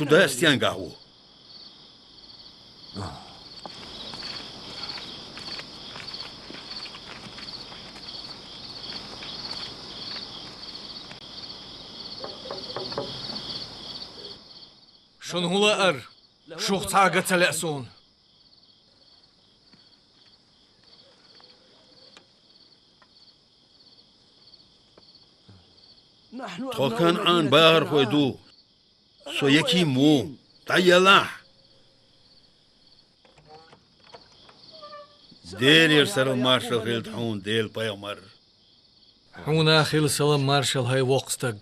شو دا استيان قهوه شون هلا أر شوخ تاقة تلأسون تو كان عن باهر فويدو سو يكي مو تعالى ديل يرسل المارشال خيلت حون ديل بايمر حونا خيل سلام مارشال هاي وقستق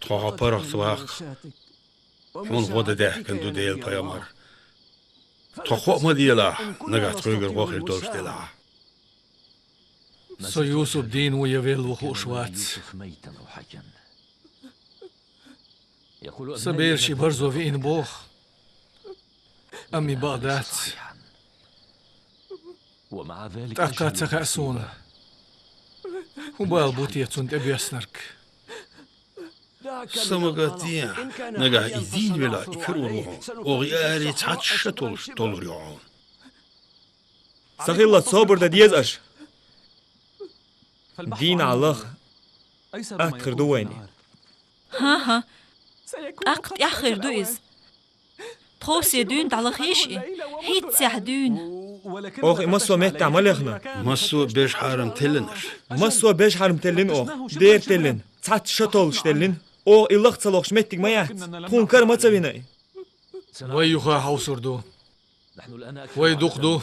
تخوها برخ سواق حون غودا ده كندو ديل بايمر تخوه ما ديلا نقعت خيغر وخيل دولش ديلا سو يوسف دين ويفيل وخو شوات سبير شي برزو في إن بوخ أمي بغداد تأكد تكأسون وبالبوتية تند أبيسنرك سمقاتيا نقع إذين بلا إكرو روحو وغياري تحتش طول ريعون سخيلة صابر دا ديز أش دين الله أكر دويني ها أقت أخر دويز تخوسي دون تعلقيشي هيت سيح دون أوخ مسو ميت تعمل إخنا مسو بيش حارم تلنش مسو بيش حارم تلن أوخ دير تلن تحت شطولش تلن أو إلغ تصلوخش ميتك ميات تخون كار ما تسويناي ويخا حوصردو ويدوخدو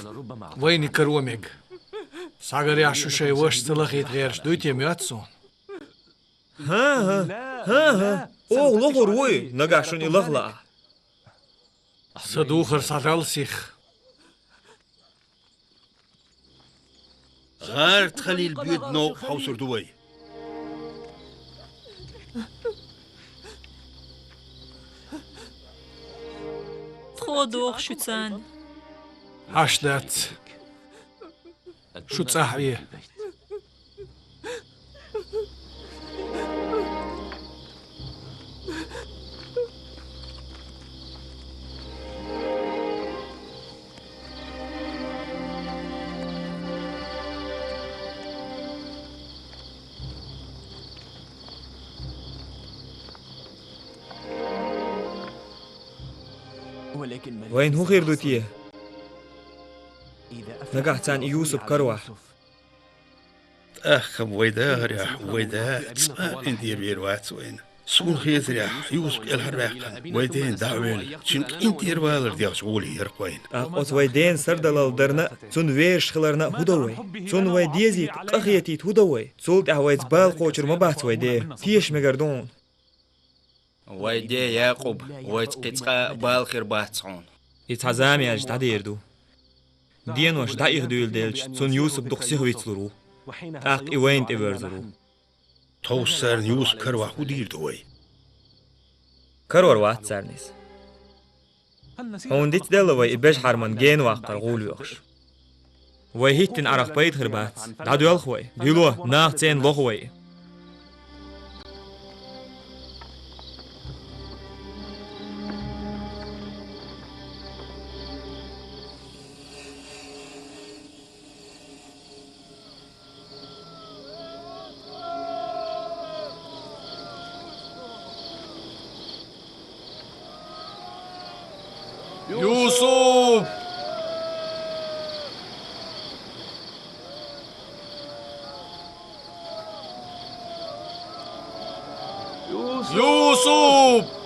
ويني كروميك ساغر يعشو شي وش تلخيت غيرش دويتي مياتسون ها أوه لغر وي نقاشون إلغ لا صدوخر صدال سيخ غار تخلي البيوت نو حوصر دوي خودوخ شوتسان عشدات شو تصاحبيه وين هو خير دوتيه نقعت عن يوسف كروح أخم ويدا ريح ويدا عندي بيروات وين سون خيز ريح يوسف الهرباق ويدين دعوين شنك انت يروالر ديوس قولي يرقوين أقوت ويدين سردل الدرنا تون ويش خلرنا هدوي تون ويديزي قخيتي هدوي تولت أهويت بال قوشر مبات ويدي تيش مقردون ويدي يعقوب ويتقطع بالخير باتسون يتعزامي أجد عديردو دين وش دايخ دويل ديلش تون يوسف دقسيه ويتلرو تاق إيوين تبرزرو توسر يوسف كروح ودير دوي كرور وات سارنيس هون ديت دلوي إباش حرمان جين واقتر غول ويخش ويهيتن عرق بيت خربات دادو يالخوي ديلو ناق تين لغوي يوسف يوسف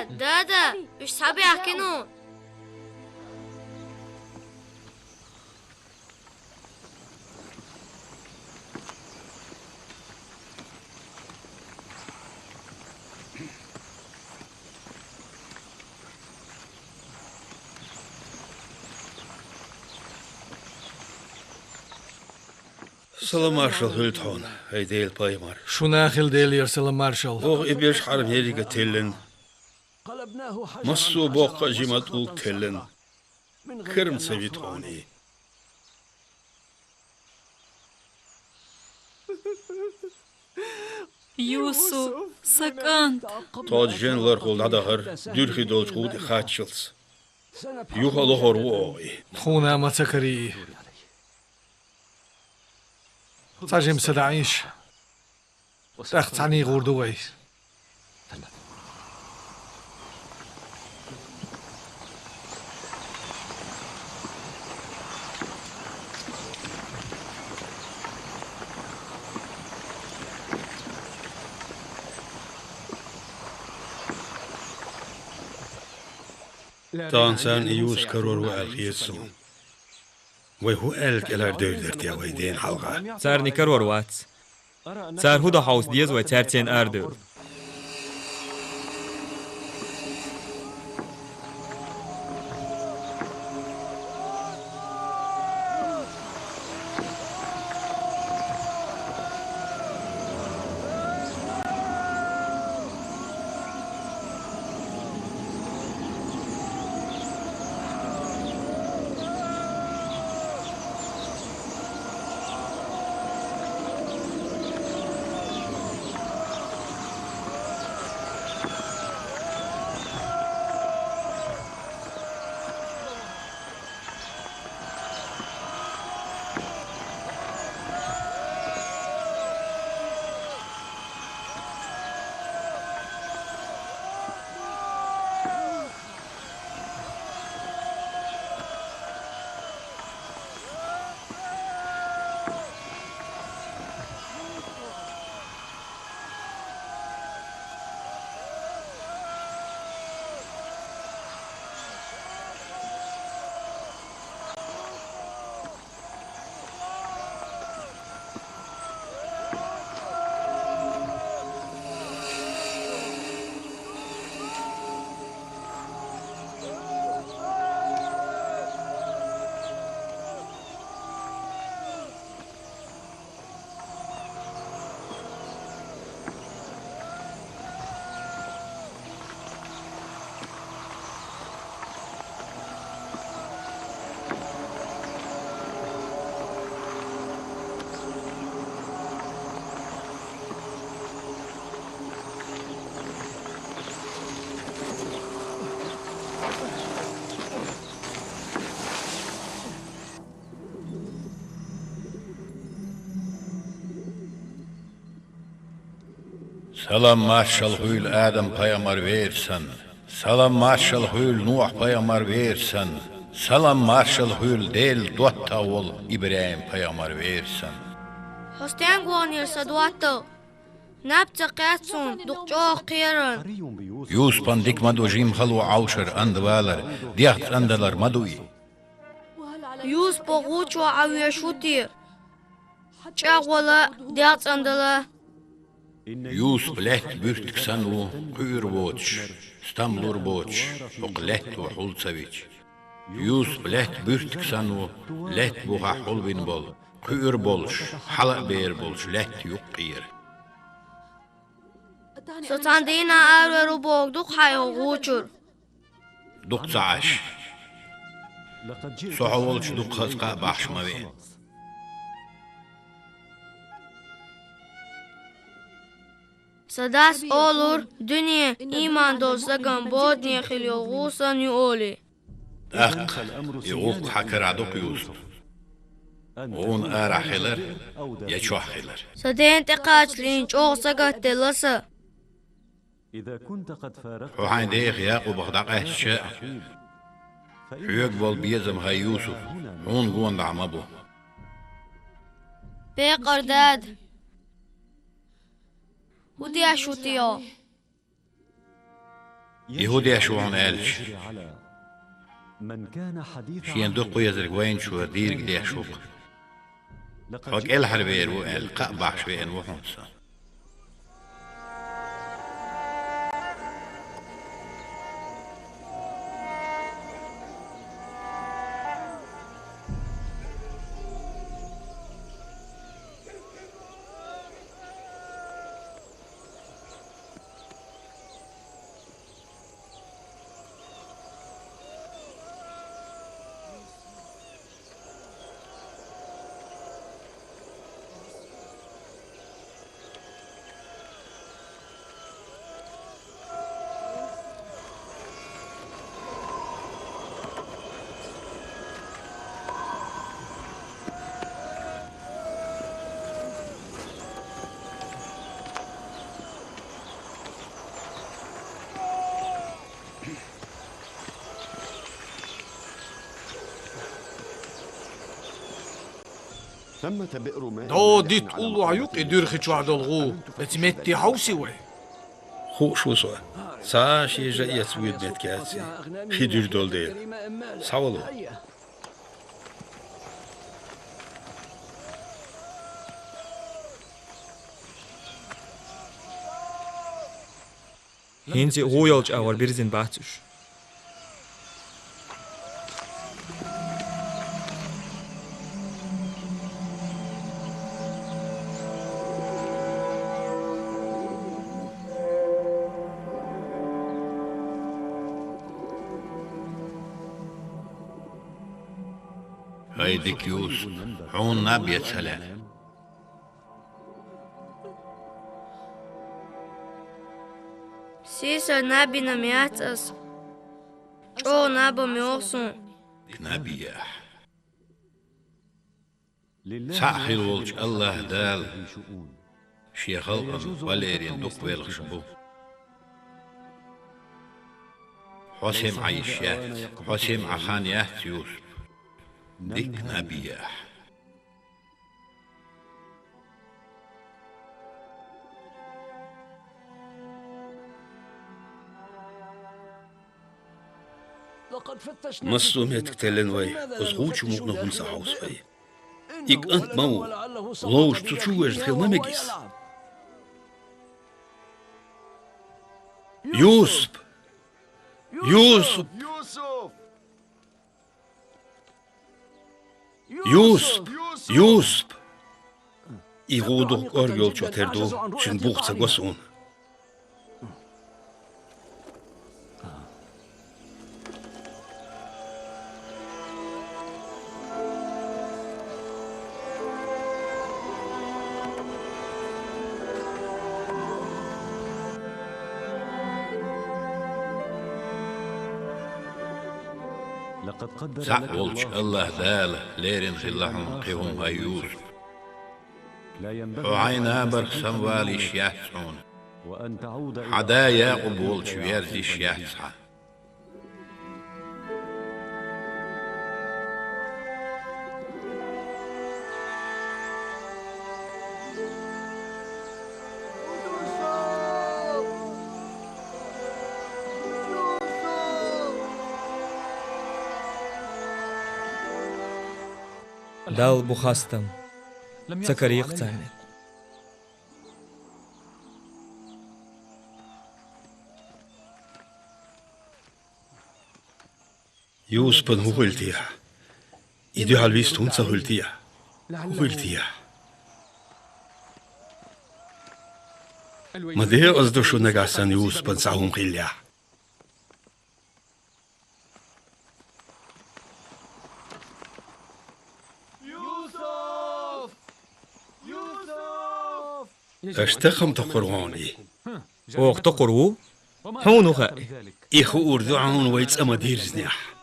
دادا ايش صابي احكينو Salam Marshal Hulthon, hey Dale Paymar. شناخل ديل يرسل مارشال Oğ İbirş harım heriga tellin. Massu boqqa jimat ul tellin. Kırm sevit honi. يوسف سكنت Tadjen lar qol adahar dürxi dolç qud xatchils. Yuxalı horvoy. خونا ما تكري تاجم سدعيش تخت عني غردوي Tansan iyus karor wa alkhiysu. وهو قالك إلى دولدرت يا ويدين حلقة صار نكرور واتس صار هدا حوس ديز وتارتين أردو Salam Marshal Hül Adam Paymar versen. Salam Marshal Hül Nuh Paymar versen. Salam Marshal Hül Del Dotta ol İbrahim Paymar versen. Hostyan guanir saduato نبت قاتسون دقجو قيرن Yuspan dik madu jim khalu awshar andwalar diaht andalar madui. يوس بغوچو عويشوتي چاغولا ديات اندلا Yus bleht bürtk sanu qyr boch stamlur boch oqlet و hulsavich. Yus bleht bürtk sanu let buha hulbin bol qyr bolsh hala ber bolsh let yuqir. ستاندينا أرورو بوغ دوق حيو غوچور Duqtash. Soğolç duqazqa baxşmavi. سداس أولور دنيا إيمان دوسلقن بود نيخيليو غوصا نيولي Aq yuq hakir aduk Yusuf. On ara khilar ya choh khilar. سدين تقاتلين چوغ سقات دلسا إذا كنت قد فارقت وحين ديخ ياقو بغدق الشاء يقبل بيزم هاي يوسف هون قوان دعمبو بيقر داد ودي أشوتيو يهودي شوان ألش من كان حديث شين دقو يزرق وين شو دير قديح شوق حق الحربير والقأبع شوين وحنصا ثمة بئر ماء دو ديت قولوا عيوق يدير خيتشو عدو الغو بتمتي حوسي وي خو شو سوا ساشي جاية سويد بيت كاتسي خيدر دول دير ساولو هينزي هو يولج أول بيرزين باتوش هيديك يوسف عون نبيت سلام سيسا نبي نميات أس أو نبا ميوسون نبيح ساحي الولج الله دال شي خلقا واليرين دوك بيلغ شبو حسيم عيشات حسيم عخانيات يوسف ديك نبيح مصو ميتك تلين وي وزغوش مغنو هم ساحوس وي إيك أنت مو لوش تشوش دخل ممجيس يوسف يوسف يوسف يوسف يغودو أرجل شتردو شن بوخت سقوسون سأولش الله دال ليرين خلهم قيهم هيوز وعينا برخ سنوالي شيحسون حدايا قبول شويرزي شيحسا دال بخاستم تكريق تاني يوسف هو قلتيها إيدي هالويست تونسا قلتيها قلتيها ما ده قصده شو نقاسان يوسف بنساهم قليا اشتخم تقرغاني وقت قرو حونو خاي إخو أردعون ويتس أما دير زنيح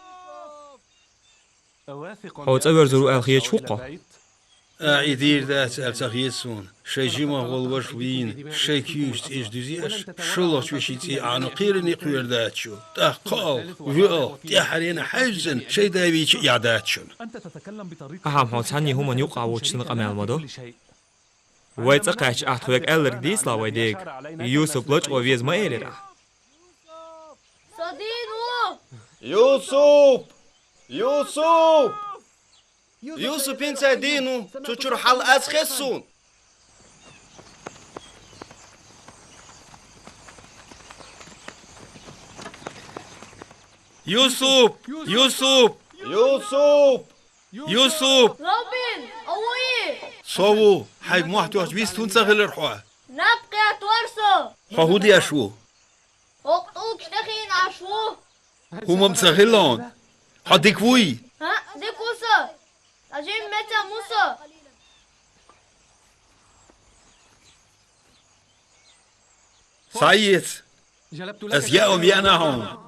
حوت أبر زرو الخية شوقة أعيدير ذات التخيسون شي جيما غلوش بين شي كيوشت إيش دوزيش شلو شوشيتي عنو قيرني قوير ذاتشو تقال ويقال تيحرين حيزن شي دايبيش يعداتشون أهم حوت هني هما يوقع وشتنق أمال مدو ويتس أقاش أحتوك ألر ديسلا ويديك يوسف لوش وفيز ما إيريرا يوسف يوسف يوسف انسى دينه تشر حل أسخسون يوسف يوسف يوسف يوسف روبن أوي صوو حي موحت وحبيس تونسا غير الرحوة نبقى تورسو هودي أشو وقتوك تخين عشوه هما مسهلون حديك وي ها ديكوسا أجيب متى موسى سعيد أزياء بيانا هون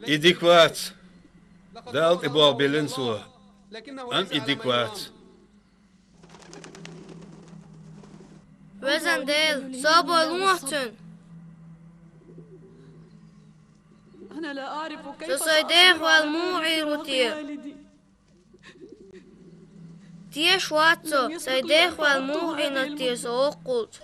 إديكوات دالت إبوال بيلنسوا أم إديكوات وزن ديل صابوا المحتن أنا لا أعرف كيف تصيديخ والموعي روتي تيش واتسو صيديخ والموعي نتي سوقوت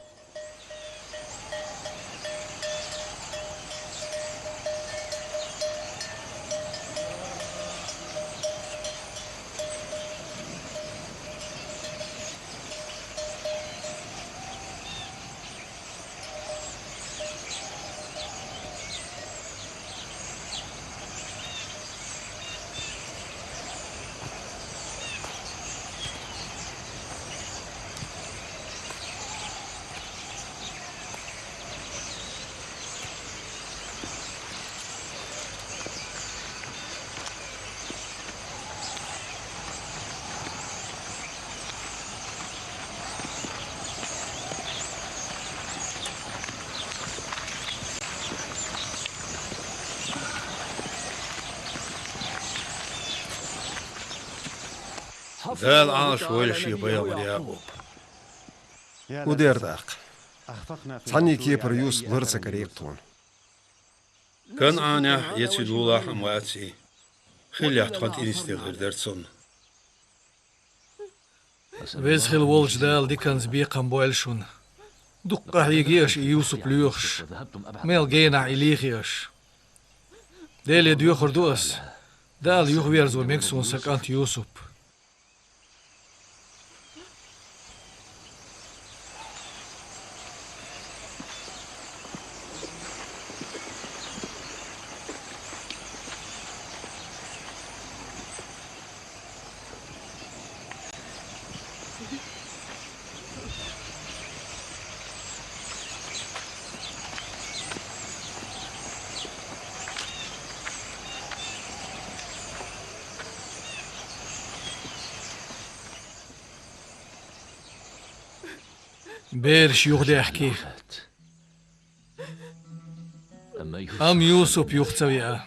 دال عاش ولا شي بيا وليابو ودير داق تعني كيبر يوسف برسا كريقتون كان أنا يتسدولا حمواتي خلي أحتقد إنستي غير درسون ويزخل وولش دال دي كان زبيقا بوالشون دقة هيجيش يوسف ليوخش ميل جينا إليخيش ديل يديوخر دوس دال يخبيرزو ميكسون سكانت يوسف بيرش يغدي أحكي أم يوسف يختويا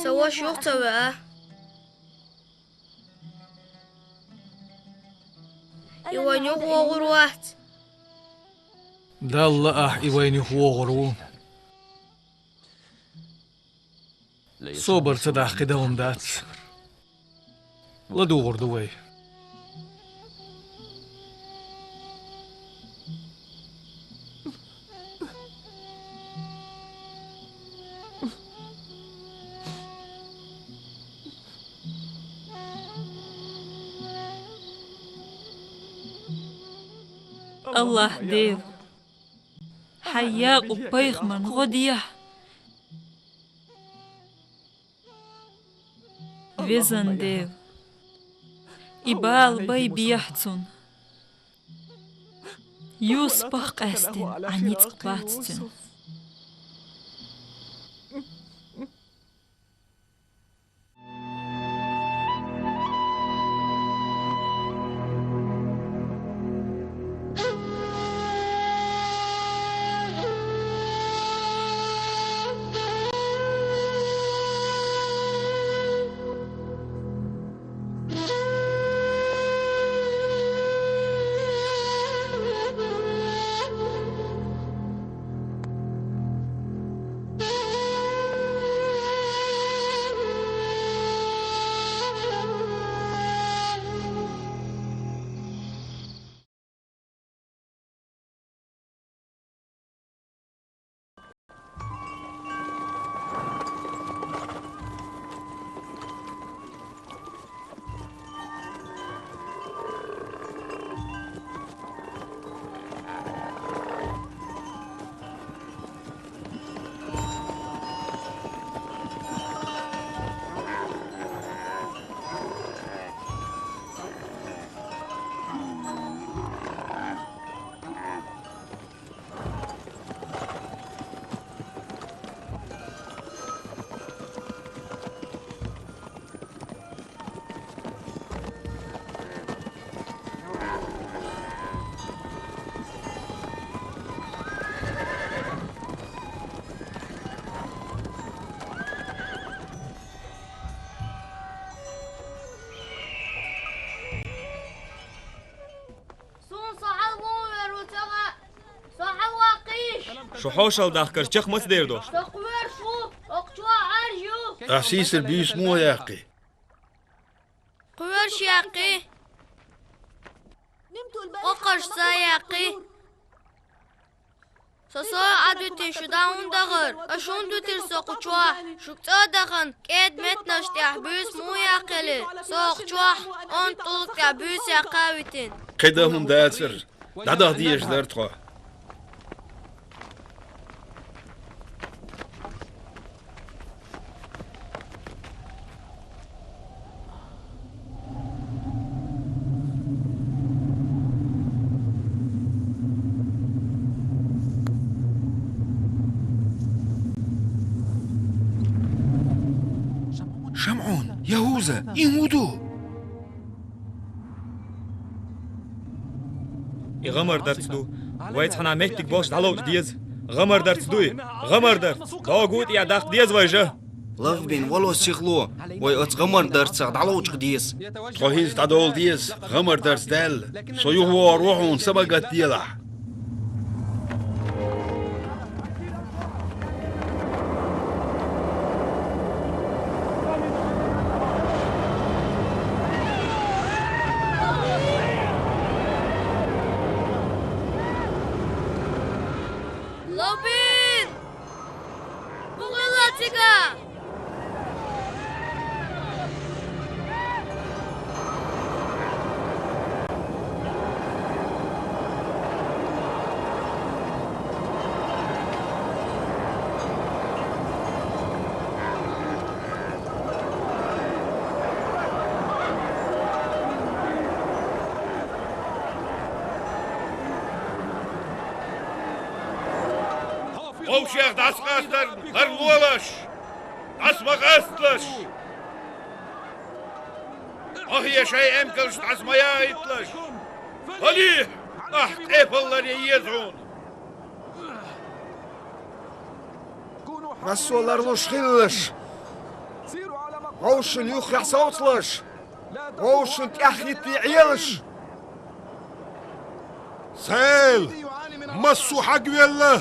سوا شوختوا يوانيو وغروات دال أح إيوين يخوغرو صوبر تدح قدهم دات لدوغر دوي الله ديو حياق وبيخ من غديه وزن ديو إبال باي بيحتون يوس بخ قاستين عنيت قباتتون شو حوشل داخكر چخ مس ديردو أسيس البيس مو ياقي قوير شياقي وقرش ساياقي سسو عدوتي شداون دغر أشون دوتر سوق چواح شكتا دخن كيد متنش تحبيس مو ياقلي سوق چواح اون طلق تحبيس ياقاويتين قدهم داتر دادا ديش درتخوا شمعون يهوذا يهودو غمر درتدو ويت حنا مهتك باش دلوج ديز غمر درتدوي غمر درت دا قوت يا داخ ديز ويجه لف بين ولو سيخلو وي اتغمر درت دلوج ديز تخوهيز تدول ديز غمر درت دال سيوهو روحون سبقت ديلح O Sheikh das Gaster, der Lualash, das Magastlash. Oh hier Shay Emkelst das Maya Itlash. Ali, acht Apple'ları yezun. مسولار خلش روشن يخرع صوتلش روشن تأخيتي عيالش سيل مسو حق والله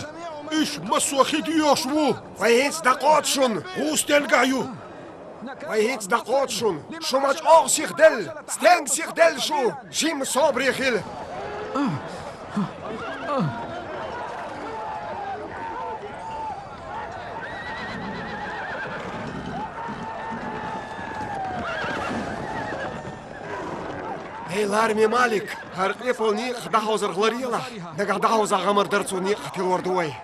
إيش مسو خيتي يوشمو ويهيت دقاتشن غوستل قايو ويهيت دقاتشن شو ماج أغ سيخ دل ستنگ سيخ دل شو جيم صابري خيل Larmi Malik, haar even niet gedachauzer gloriela. De gedachauzer gamer dertso niet getil worden wij.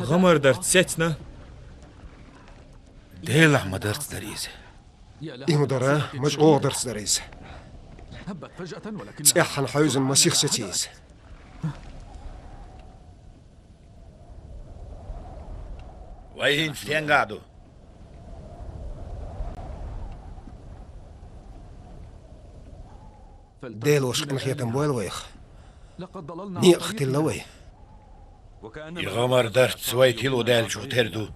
غمر درت ستنا ديل أحمد درت دريزة إيه مدرا مجقوع درس دريز تأحن حيوز المسيح ستيز وين ستين قاعدو ديل وشق نخيتم بويل ويخ ني أختي اللوي يغمر درت سويتي لو دال شو تردو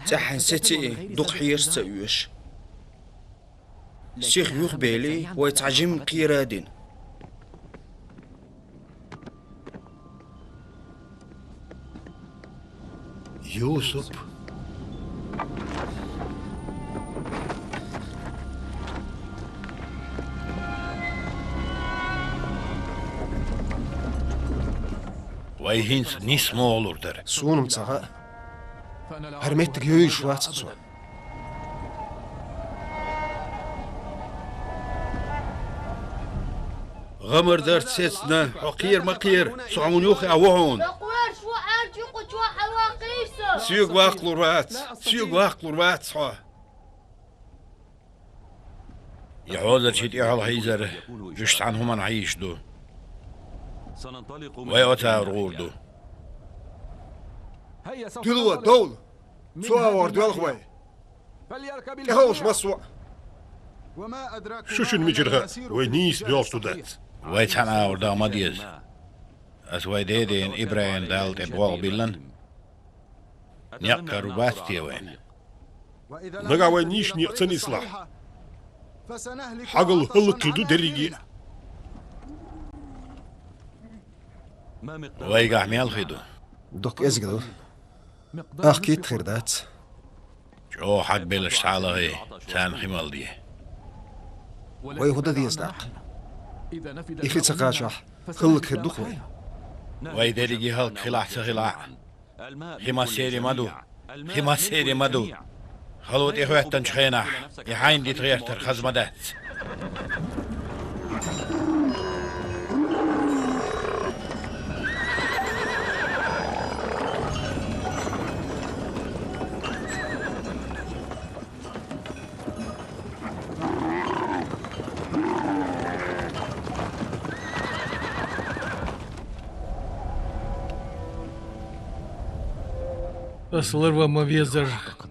تحن ستي دق حير سويش شيخ يوخ بيلي ويتعجم قيرادين يوسف ويهينس نسمو olur der. سونم تسعى هرميتك يويش واتسو غمر درت ستنا حقير مقير صعون يوخي أوهون سيوق واقلو رات سيوق واقلو رات صح يعود شيء يعال هيزر جشت عنهم نعيش دو ويوتا رغوردو تلوى دول سوا وردو الخوي كهوش مسوى شوشن مجرها وينيس بيوستو دات ويتحنا وردا مديز أس ويديدين إبراهيم دالت بواغ بيلن نيقا ربات تيوين نقا وينيش نيقتن إصلاح حقل هلق كدو دريجي ويقع ميال خيدو دوك إزقلو أخكيت خيردات جو حق بيلش تعالى هي تان خمال دي ويهودا دي يزداق إخي تقاشح خلق خيردو خوي ويدريجي هلق خلاح سخلاح خما سيري مدو خما سيري مدو خلوت إخوة تنشخينح يحاين دي تغيرتر خزمدات بس لروا ما بيزر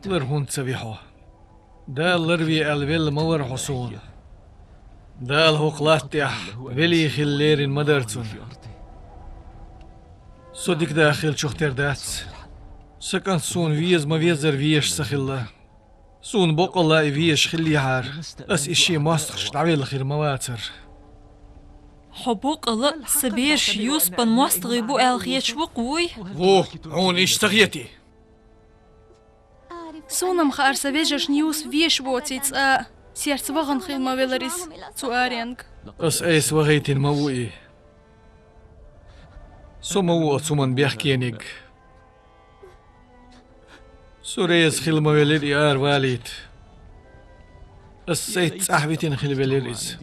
لرهون تسبيحو دا لروي البيل مور حصون دا الهوقلات تيح بلي خلير مدرتون صدق داخل شختر دات سكن سون فيز ما بيزر فيش سخلا سون بوق الله فيش خلي حار اس اشي ماستخش تعمل خير مواتر حبوق الله سبيرش يوس بن ماستغي بو الخيش وقوي هون ايش تغيتي Сонам хаар савежаш ньюс веш вотиц сердце ваган хилма велерис цу аренг. أس أيس وغيت الموئي سمو أتسمن بيحكينيك سوريز خلما وليري واليت السيت صاحبتين خل وليريز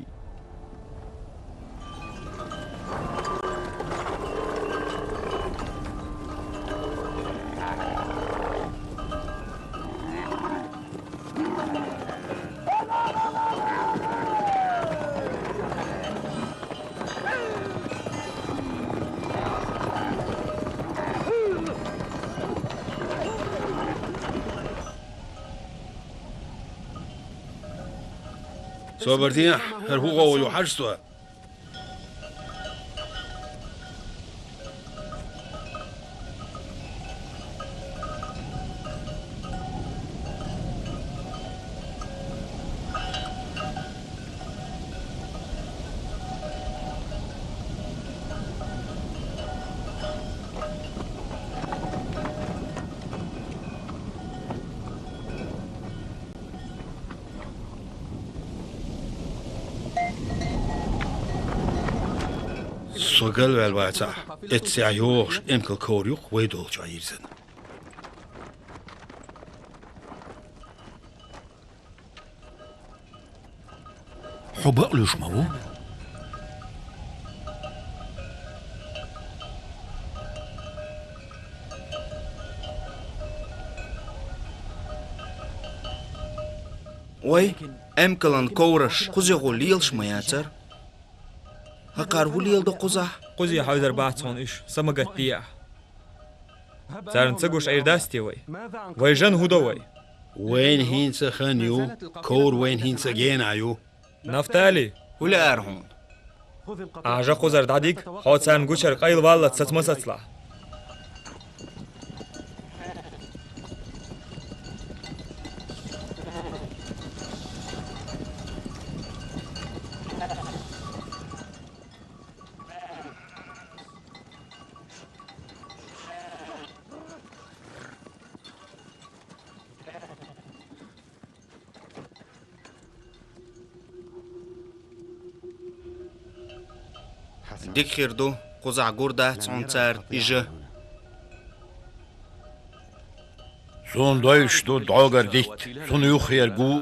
صبرتين هل هو يحرسها سوغل والواتا اتسعيوش امكل كوريوك ويدول جايزن حبقلوش ما هو وي امكلن كورش قزي غوليل شمياتر هقار غوليل دو قزح قزي حاضر باتسون إيش سمجت بيع زارن تسقوش إيرداستي وي جن هدوي وين هين سخنيو كور وين هين سجين عيو نفتالي ولا أرهون عجا قزر داديك حوت سان قشر قيل والله تستمسطلا ديك خيردو قزع قردة تعنتار إجا سون دويش دو دعوغر ديت سون يخير قو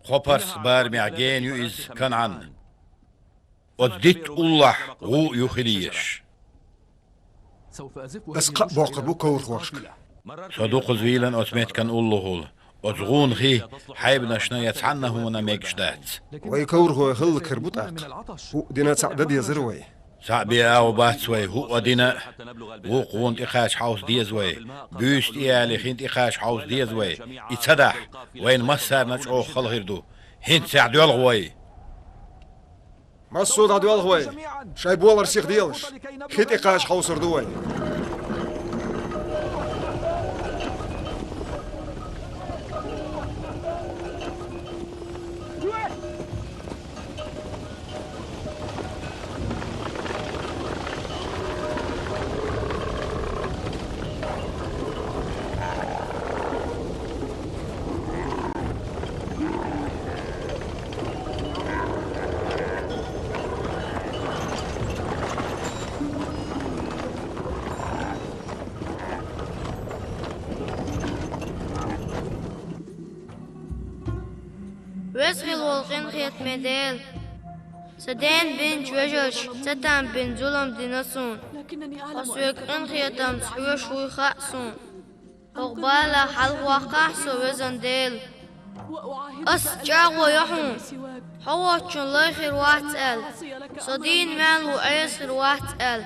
خبرس بار معجين يؤز كنعن وديت الله غو يخليش اسقى باقبو كور خوشك صدوق زويلا أسميت كان الله وزغون خي حيب نشنا يتعنه هنا ميكشدات ويكور هو خل كربوتات هو دينا تعدد يزروي سعبي او باتسوي هو ودينا هو قونت إخاش حوس ديزوي بيشت إيالي خينت إخاش حوس ديزوي يتصدح وين مسار نجعو خلغيردو هنت سعد يلغوي مسود عدو يلغوي شايب والر سيخ ديلش خيت إخاش حوس ردوي وسخي الولقين خيط مدال سدين بن جوجش ستان بن ظلم دينسون أسويك إن خيطم سحوي شوي خاصون أقبالا حلق وقاحسو وزن ديل أس جاغو يحون حواتشون لاي خير واتسأل صدين مالو أيس خير واتسأل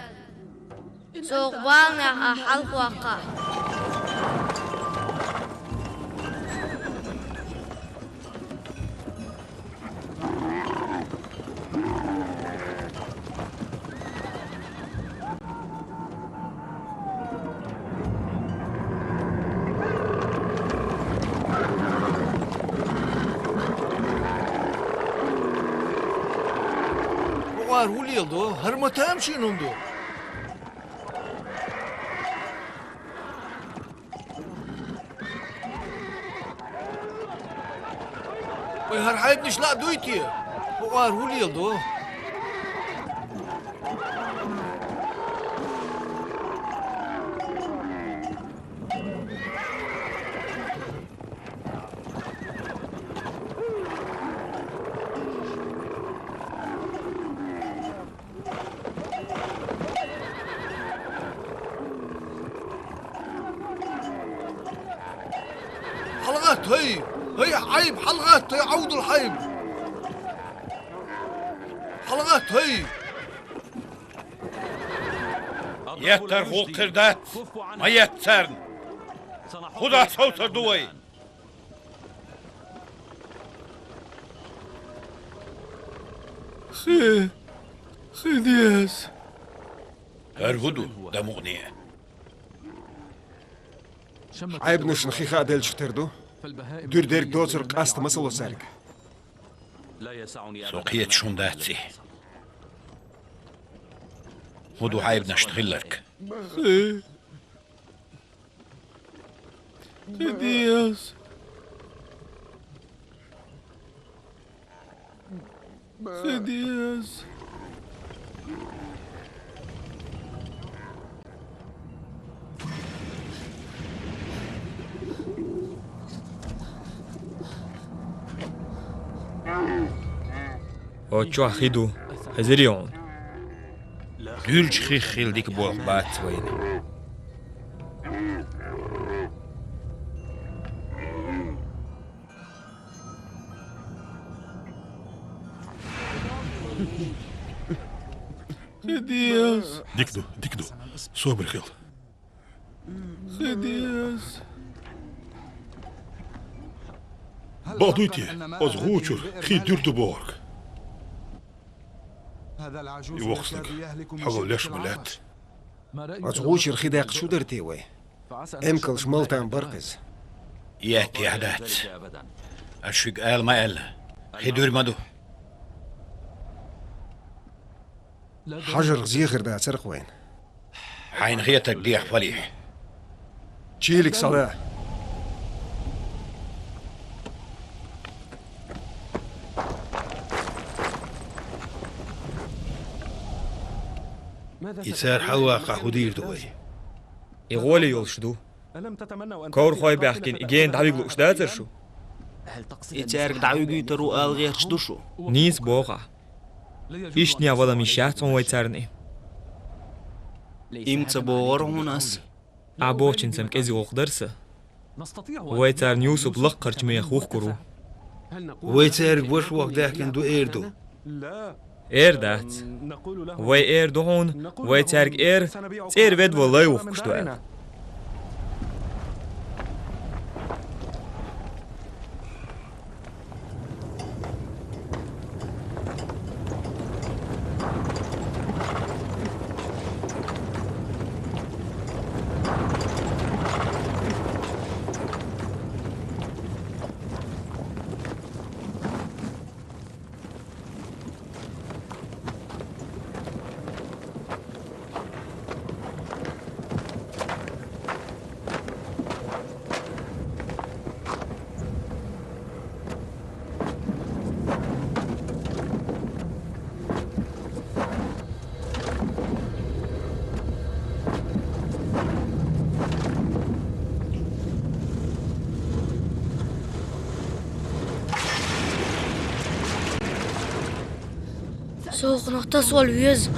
سو أقبالنا حلق وقاح هو ليلدو هرمتام شينوندو هر حيب نشلا دويتي هو ليلدو حلقات هي حيب حلقات هي عود الحيب حلقات هي يتر خو قردات ما يترن خدا صوتر دوي خي دياس هرهدو ده مغنية عيب نشن خيخا ديل شتردو دور ديرك دوتر قاست مسلو سارك سوقية شونداتسي هدو عيب نشتغلك خي دياس خي دياس أوتشو خيدو هزريون دولش خيل ديك بوخ بات وين خدياس ديكدو صبر خيل خدياس بعضيتي أزغوشر خي ديرتو بورك يوخصك حول ليش ملات أزغوشر خداق شو درتي وي امكل شمالتان برقز ياتي عدات أشوق آل ما قال خي دور مدو حجر زيخر دا سرق وين حين غيتك ديح فليح تشيلك صلاح يسار حواقع خدير دوي يغولي يولشدو كور خوي بيحكين إجين دعويق لو أشداتر شو يتارك دعويقي ترو آل غير شدوشو نيس بوغا إشنيا ولا ميشاتون ويتارني إمتى بوغرهم ناس عبوشن سمك إزي وقدرسة ويتار نيوسو بلقر جميع خوخ كرو ويتارك بوش وقتها كان دو إيردو إيردات وي إيردو هون ويتارك إير تير بيد والله يوفقش دوال سوق نغطس والويز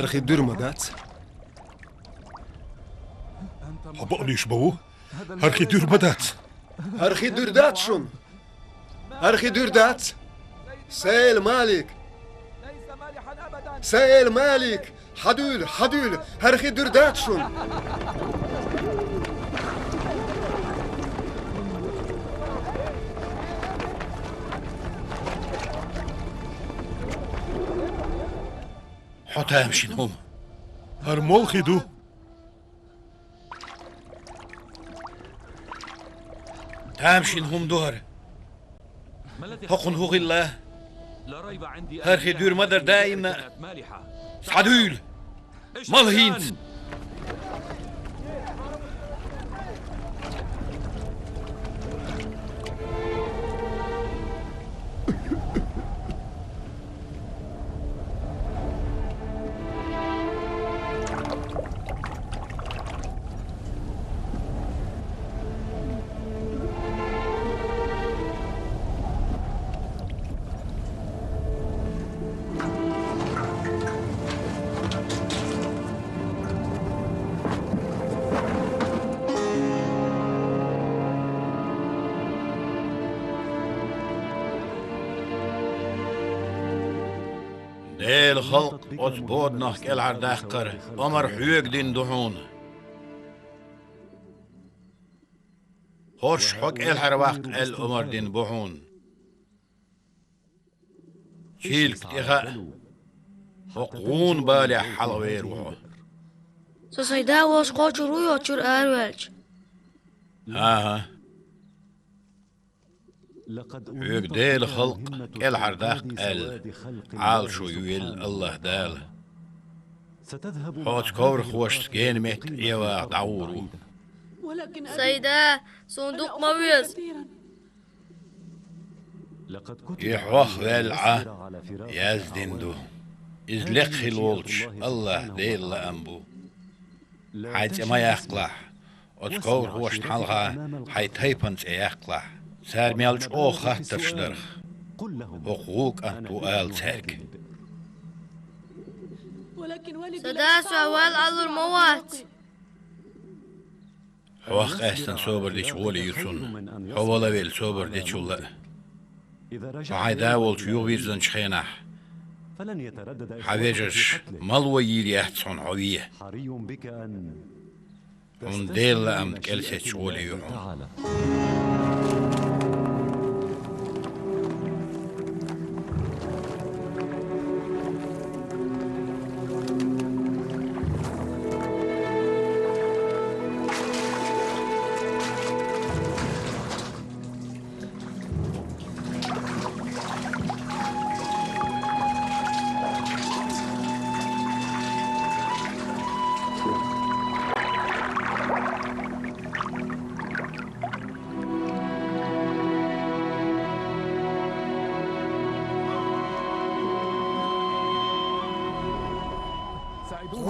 هرخي دور مدات هبقني شبو هرخي دور مدات هرخي دور دات شون هرخي دور دات سيل مالك سيل مالك حدول هرخي دور دات شون حتى شنهم هرمول خدو تامشنهم دهر حقن هو الله هرخي دور مدر دائما سعدول مالهينت ديل خلق أصبود نحك العرداقر أمر حيوك دين دحون خوش حق الحرواق الأمر دين بحون شيلك تيخا حقون بالي حلوير وحو سيدا واش قوش رويو تشور أروالج ها حيوك ديل خلق العرداق عال شو يويل الله دال حوت كور خوش جين ميت يوا دعورو سيدا صندوق مويز يحوخ والعا يازدندو إزلق خلولش الله ديل لأنبو حيث ما يخلح أتكور خوش تحلغا حيث هيبنس يخلح سار ميالش أو خاطر شدرخ وقوق أنتو آل سارك سدا سوال على الموات حوخ أحسن صوبر ديش ولي يسون حوالا ويل صوبر ديش الله وعيدا ولش يوغيرزن شخيناح حويجش مالوى يلي أحسن عوية ونديل أم كالسيتش ولي يوحون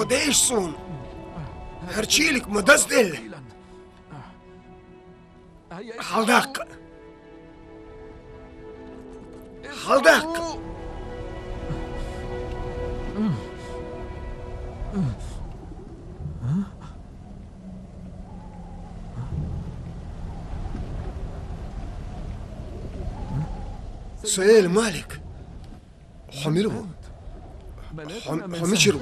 وديش صون هرشيلك مدزدل حلدق حلدق سيل مالك حمله حمشرو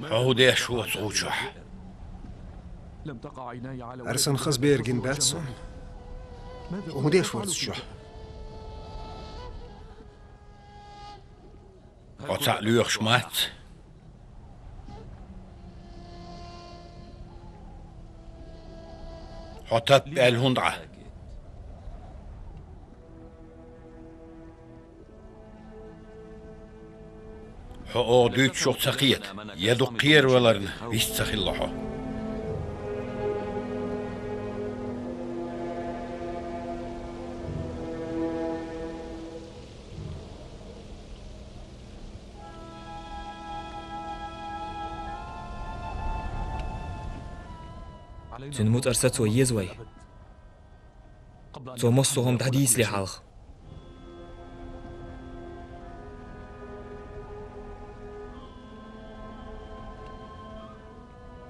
عودي شو صوتشح لم تقع عيناي على أرسن خز بيرجن باتسون وديش ورزشح قطع ليوخ شمات حطت بالهندعة حقو دوت شو تسقيت يدو قير ولرن ويستخي الله تنموت أرسات ويزوي تومصهم تحديث لحالخ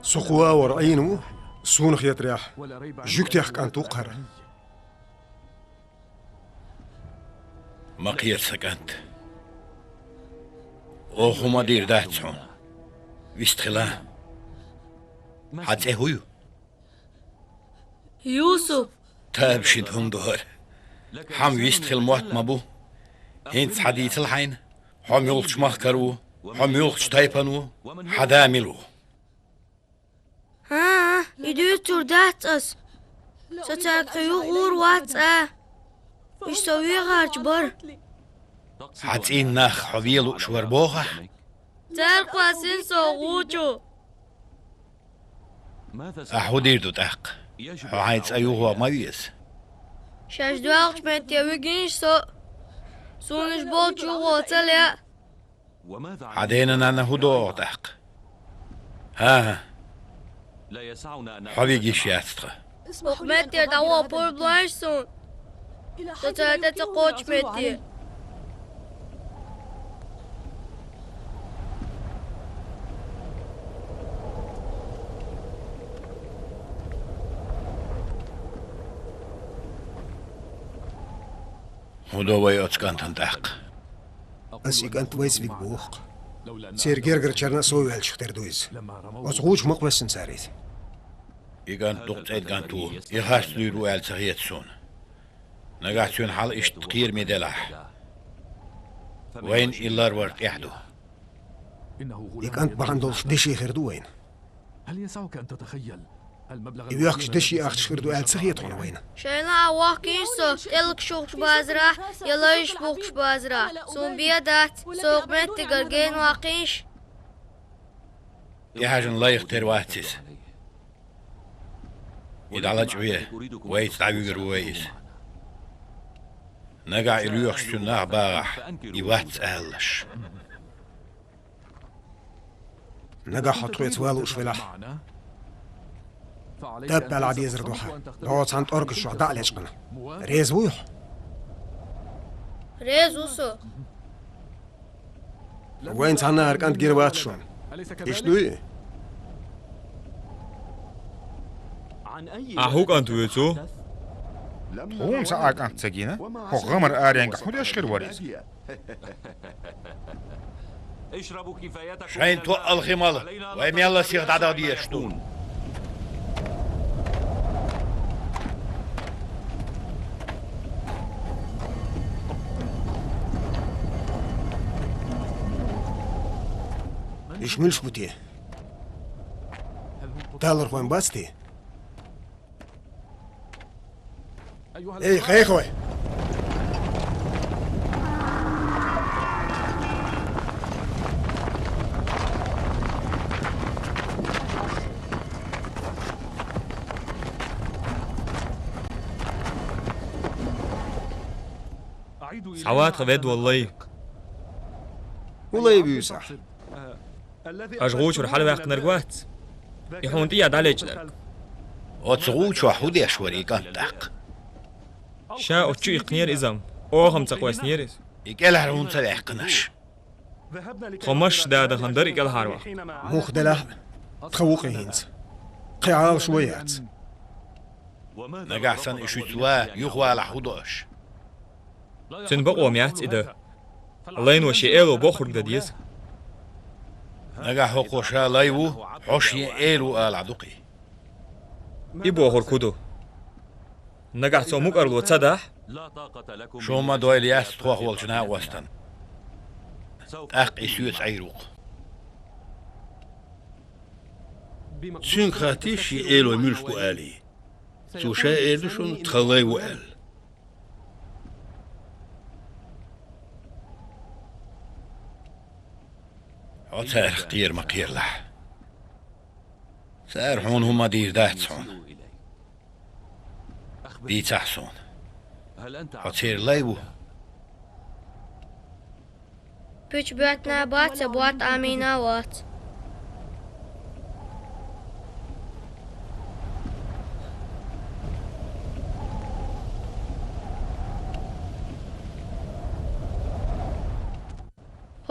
سقوا ورأينو سونخ يتريح جوكتيخ كان توقهر ما قير سكنت أوخو ما دير داتسون ويستخلا حتى هويو يوسف تابشد هم دهر حم ويستخل موت مبو هينس حديث الحين حم يولش مخكرو حم يولش تايبانو حداملو ها يدو تردات أس ستاقيو غور واتسا يستوي غارج بر حتين ناخ حويلو شور بوغا تالقواسين سوغوچو أحو ديردو تاق حايتس أيوه ماويس شاش دواغش متيوغينش سونش بولچو غوتليا حدينا نانا هدو تاق ها لا يسعنا أن حبيجي شياتك متي دعوة بول بلايسون تتلاتة قوش متي هدو وي أتكان تنتاق أسيك أنت ويس فيك بوخ سيرجير غرشرنا سوي هالشختر دويز أصغوش مقبس نساريث إيغان تقصيد كانتو يخاس ليرو آل سخيت سون نقاعتون حال إشتقير ميدلاح وين إلار ورد إحدو إيك أنت بعندوش دشي خردو وين هل يسعك أن تتخيل المبلغ يبيخش دشي أخش خردو آل سخيت هون وين شاينا واقيسو تلك شوكش بازرا يلايش بوكش بازرا سون بيادات سوق مت تقرقين واقيش يحاجن لا يختار واتسيس يدعلا جوية ويت تعبير ويس نقع إليوخ شناع باغح يوات أهلش نقع حطويت والو شفلح تبع العدي يزردوها دوت عند أرك الشهداء ليشقنا ريز ويح ريز وسو وين تهنا أركانت جيروات شون إيش دوي أهوك أنتو يتو هم ساعك أنت سجينة هو غمر آريان قحود يشخر وريز اشربوا كفايتكم شاين توقع الخمالة ويمي الله سيغ دعدا دي يشتون إيش ملش بوتي تالر وين باستي إيه خيخوي سعوات غبيد والله والله بيوسح أشغوش ورحل واقع نرقوات يحون تياد عليك لك وتصغوش وحود يشوري كانتاق شا أتشو إقنير إزام أوهم تقويس نيريس إيكال هرون سبيح قناش خمش دا خندر إيكال هاروا مخدلة تخوقي هينز قيعال شويات نقع سن إشو سوا يخوى على حودوش تنبقوا ميات إذا الله ينوشي إيلو بوخر قديس نقع حقوشا لايبو حوشي إيلو آل عدوقي إبو أخر كودو نقع سوموك أرلو تصدح شو ما دويل ياس تخوخ والجناء وستن أق إسيوس عيروق سين خاتيش إيلو ملش بؤالي سوشا إيلشون تخلي وقال عطار اختير مقير لح سارحون هما دير داتسون دي تحسون عطير لايبو بيش بيعتنا بات سبوات آمينا وات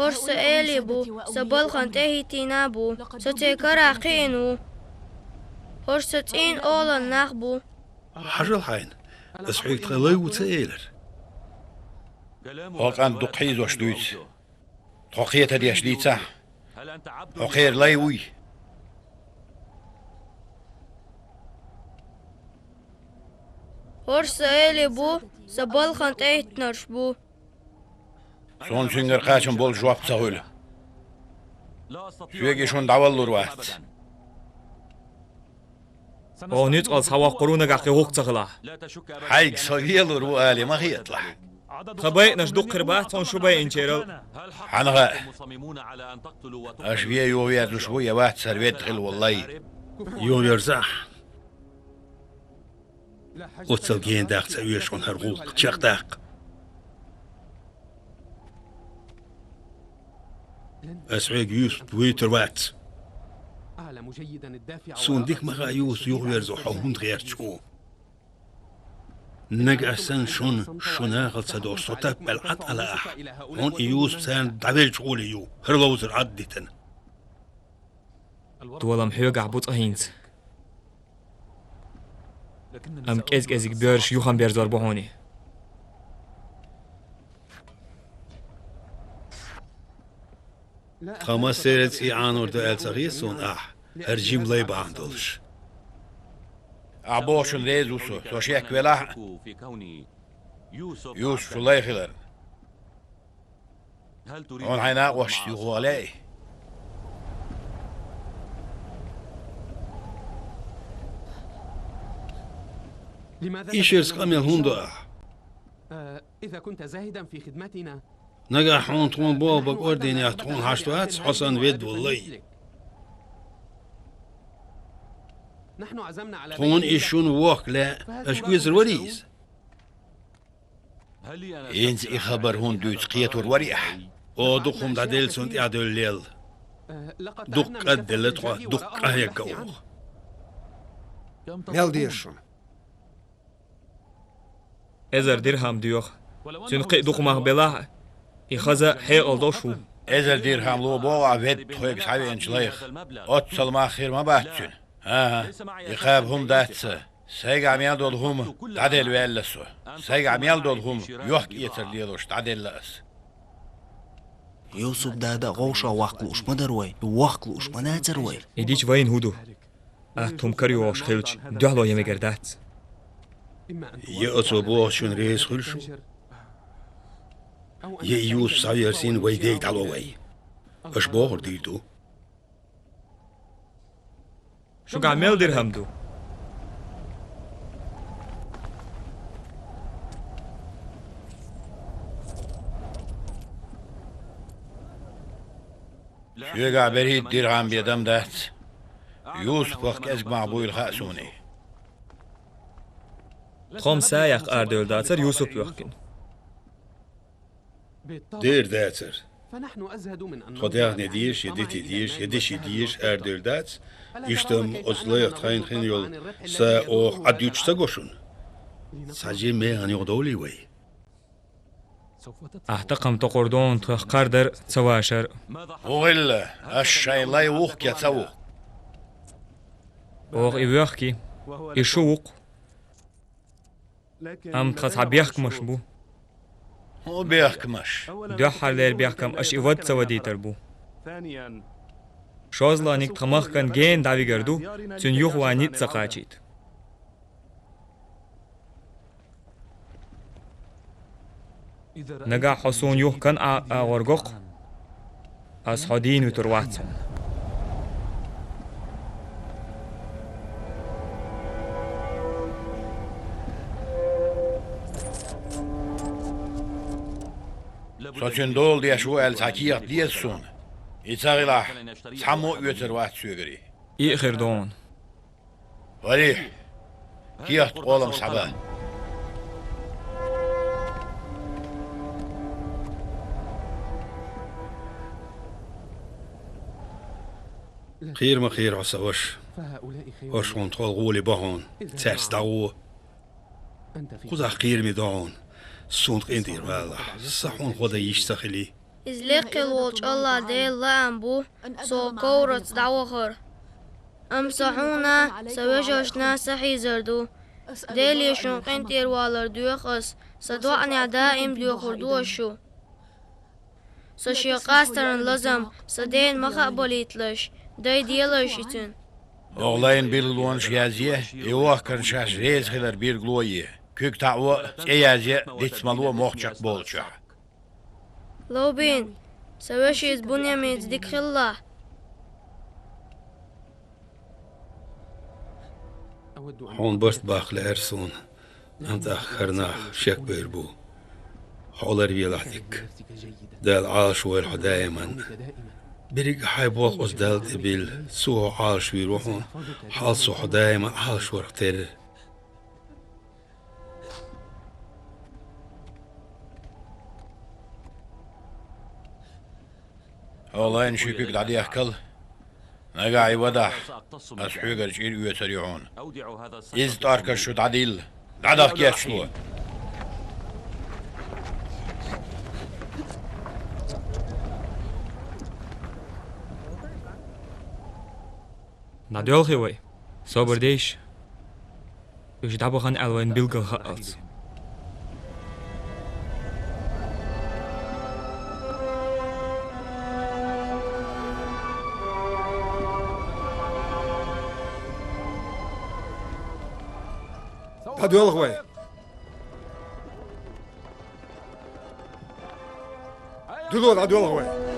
هرس إيلي بو سبال خانته تينا بو ستيكرا قينو هرس تين أولا نخبو حجر حين أسعيك تخلي وتسيلر وقان دقحيز وشدويت تقية ديش ديتا وخير لايوي هرس إيلي بو سبال خانته تنرش بو سون سنگر قاشم بول جواب تسهول شوية شون دعوال روات أو نيتقل سوا قرونا قاقي هوق تغلا حيق سويل روالي ما هي يطلع خبايق نشدق قربات هون شو باي انشيرل حنغا أشبيه يوهير شوية واحد سرويت غل والله يوم يرزح وتسلقين داق تسويشون هرغوق تشاق داق أسعيق يوسف تويتر وات سون ديك مغايوس يغيرزو حوهون غير شو نقع سن شناغل سدور صوتك بالعط على أح هون إيوس سان دعبيل شغولي يو هرلوزر عدتن دولا محيوق عبوط أهينز أم كيز كيزيك بيرش يوخان بيرزور بوهوني خما سيرت إعانور دو ألتغيسون هرجيم لي باندولش أبوشن ريزوسو توشيك ولا يوسف الله يخلر هون عينا وش يغوالي إيشيرس قام يلهون إذا كنت زاهدا في خدمتنا نجح حون تون بابك أردين يحتون هشتوات حسن ويد والله نحن عزمنا على تون إيشون ووك لا أشكويز الوريز إنز إخبر هون دوت قيت وريح أو دقهم داديل سنت إعدو الليل دق أدلت دق أهيك أوخ ميل ديرشون إزر درهم ديوخ تنقي دق مغبلا إخذ حي ألدوشو إزر درهم لو بوغا فيد خويك سعبي إنشليخ أتصل ما خير ما باتشن يخاب هم داتس سيقع ميال دول هم تعدل ويلسو سيقع ميال دول هم يوحك يتر ليلوش تعدل لأس يوسف دادا غوشا واقلوش مدروي واقلوش مناتروي إديش وين هودو أتوم كريوش خلج دعلو يمجردات يأتو بوشون ريس خلشو يوسف سايرسين ويديك علوي أش بوغر ديتو شو قعمل درهم دو شو قاع بريد درهم بيدم دات يوسف وقت أزق مع أبوي الخاسوني خم سايق أردول داتر يوسف يوحكن دير داتر فنحن أزهد من أن خداغ نديش يديتي ديش يديش يديش أردول دات يشتم أصليق تخين خين يول سا أو عديوش تغوشون ساجي ميغان يغدولي وي أحتقم تقردون تخقردر سواشر وغلا الشاي لا يوخ يتسوق وغ إبيخكي يشوق أم تخص بيحكمش بو هو بيحكمش دوحر لير بيحكم أش إود سودي تربو شوزلا نيك تخمخ كان جين داوي گردو تون يوخ وانيت سقاچيت نجا حسون يوخ كان أغرقق أصحادين وترواتسون سوچن دول دي شو التحقيق دي السون يتغلح تحمو يتروات سوغري إخر دون وليح كيخت قولم صعبان خير ما خير عساوش وش هون طول غولي بهون تاس دعوه خذ خير ميدون سونت اندير والله صحون خذ يشتغلي إزليق الوالش الله ديل لامبو سو كورت دعوخر صحونا سويجوشنا سحي زردو ديل يشون قنتير والر دوخس صدوعني دائم دوخر دوشو سشي قاسترن لازم صدين مخابوليتلش داي ديالشيتن أغلين بيلون شيازيه يوه كان شاش ريز خلر بير غلويه كيك تعوى سيازيه ديتسمالوه موخشك بولشا لو بين سويشي زبونيا ميز ديك خلا هون برست باخ لأرسون أنت أخرنا شك بيربو حولر بيلحدك دال عاش ويرحو دائما بريق حيبوخ أصدال تبيل سوه عاش ويروحون حال سوح دائما عاش ورختر والله نشيكك دعدي أحكال نقاعي ودح أسحوك الشير ويسريعون إز تارك شو تعديل دعدك يشلوه ناديول خوي صبر ديش وش دابخن ألوان بيلقل خالص تدول غوي دلول عدول غوي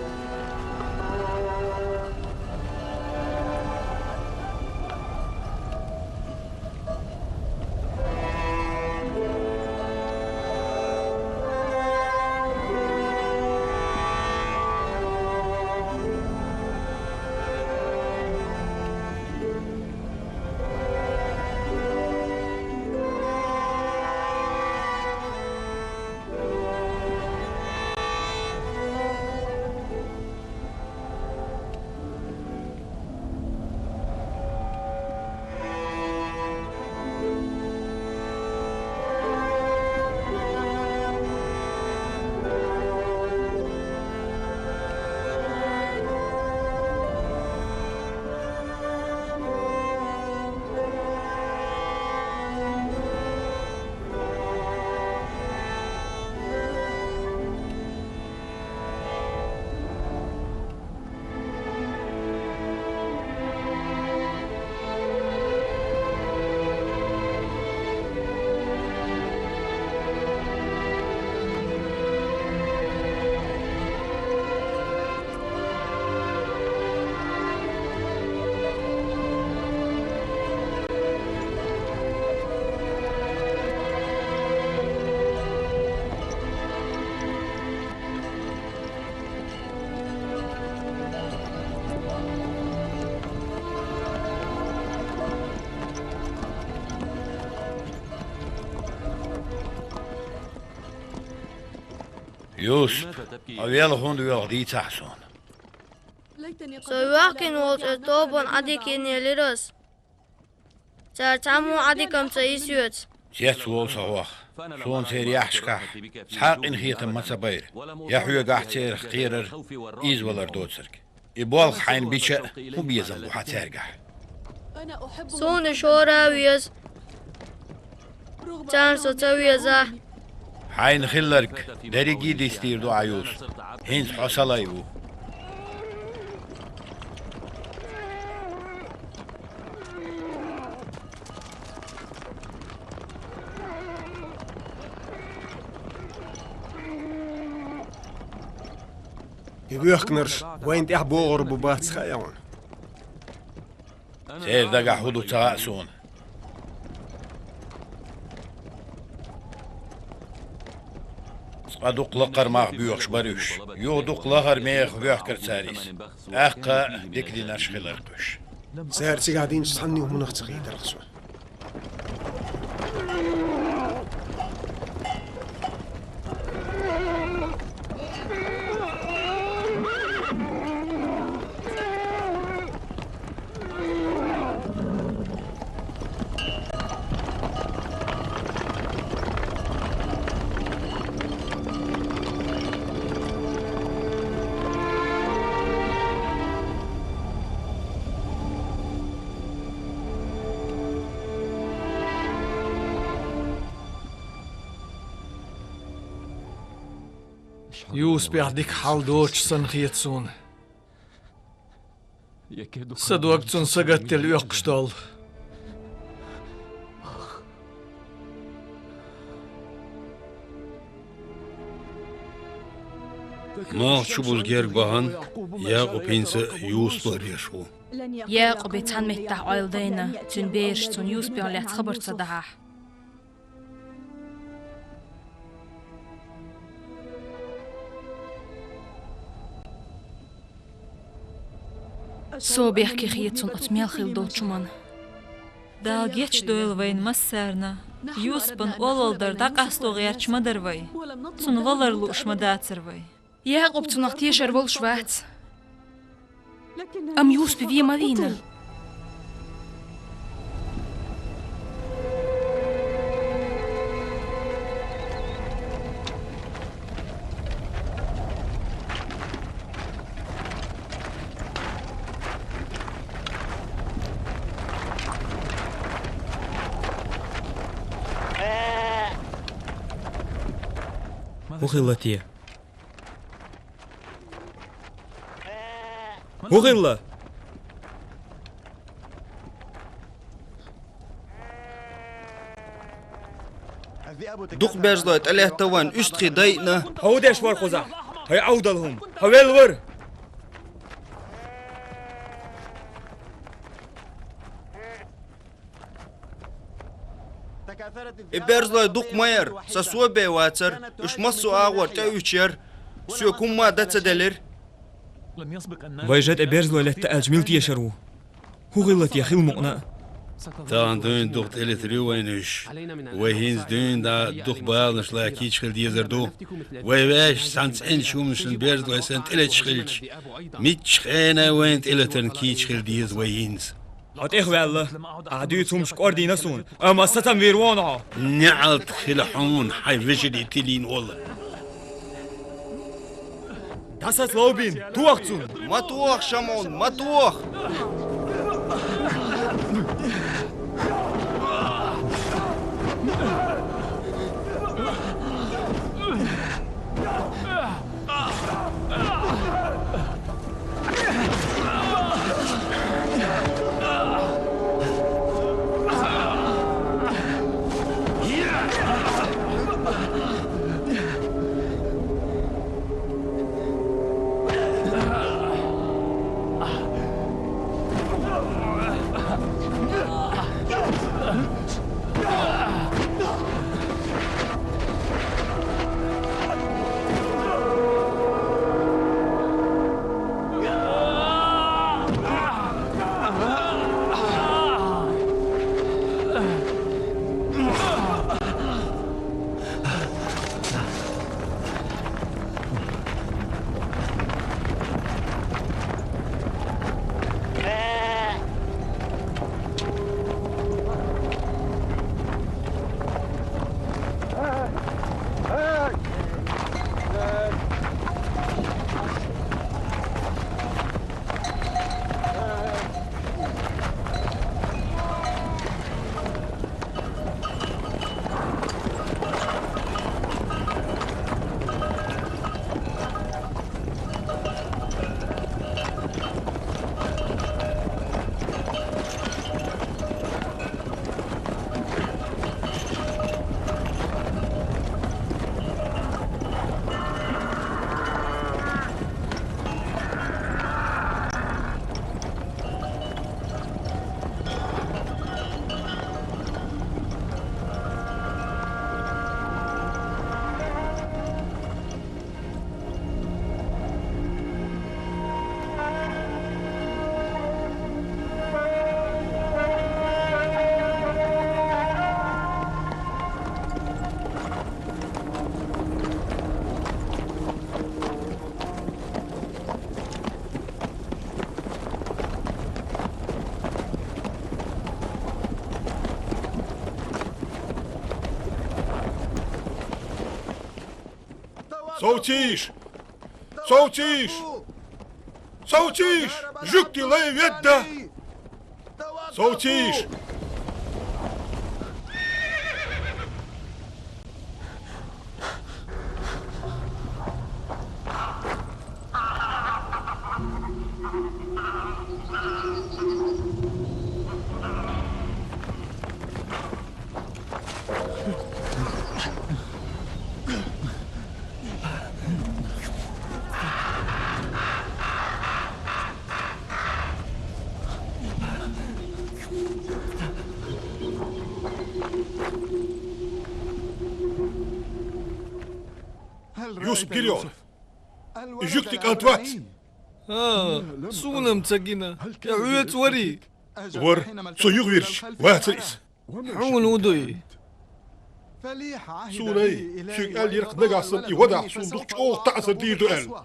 يوسف أويل هون ويغدي تحسون سوياكين والت الطوبون عديك إني لرس ترتمو عديكم تيسيوت زيت وصواخ سون سير يحشكح سحاق إن خيط متبير يحوي قاحتير قيرر إيز ولر دوتسرك يبالغ حين بيشا وبيزل وحتارقح سون شورا ويز تانسو تويزا حين خلرك دريجي ديستير دو عيوس هينس حصلايو يبيخنرش وين تحبو غربو بات خيون سير دقا حدو تغاسون صدق لقر ماغ بيوخش بريوش يودق لهر ميغ بيوخ كرتاريس أقا ديكدي نرش خلرقش سير تقعدين تصحني ومنخ تغيد رخصون يوس بيعديك حال دوش سنخيتسون صدوقتون سقط اليقشتال ما شبوز جير بهان يا قبينس يوس بريشو يا قبيتان متع عيلدينا تن بيرش تن يوس بيان لحت خبر صداح سو بيحكي خيتون أتميل خيل دوتشمان دا جيتش دويل وين مسرنا يوسبن أولدر داق أستو غيرش مدروي تون ولر لوش مداتروي يا قبتون أختيشر والشوات أم يوسب في مدينة وخلتي وخلة دق بيرزلويت عليه توان اشتخي ضيقنا هو ديش ور قزح هي عودلهم هويل ور بيرزلويت دق ماير سسوى بيواتر اش مصو اغور تاويتشير سيكون ما دتدلر ويجد بيرزلو لتا اجملتي يشرو هو غلط يا خيل مقنا تان دون دخت إلى وينش وهينز دون دا دخ بالنش لا كيش خل ديزر دو ويش سانس إن شو مش البيرد ويسنت إلى تشخلش ميتش خينا وين إلى تنكيش خل ديز وهينز هات إخوة الله عديتهم مش قردي نسون أما ستم ويروانا نعلت خلحون حي فيجلي تلين والله داسس لوبين توقتون ما توخ شمعون ما توخ صوتيش صوتيش صوتيش جكتي لا يده صوتيش يوسف جليون جكتك أنتوات سونم تسجينا يا عيت وري ور صيغ ويرش واتريس حون ودوي سوني شيك قال يرق نقاصن يودع صندوق أوغ تعس دير دوال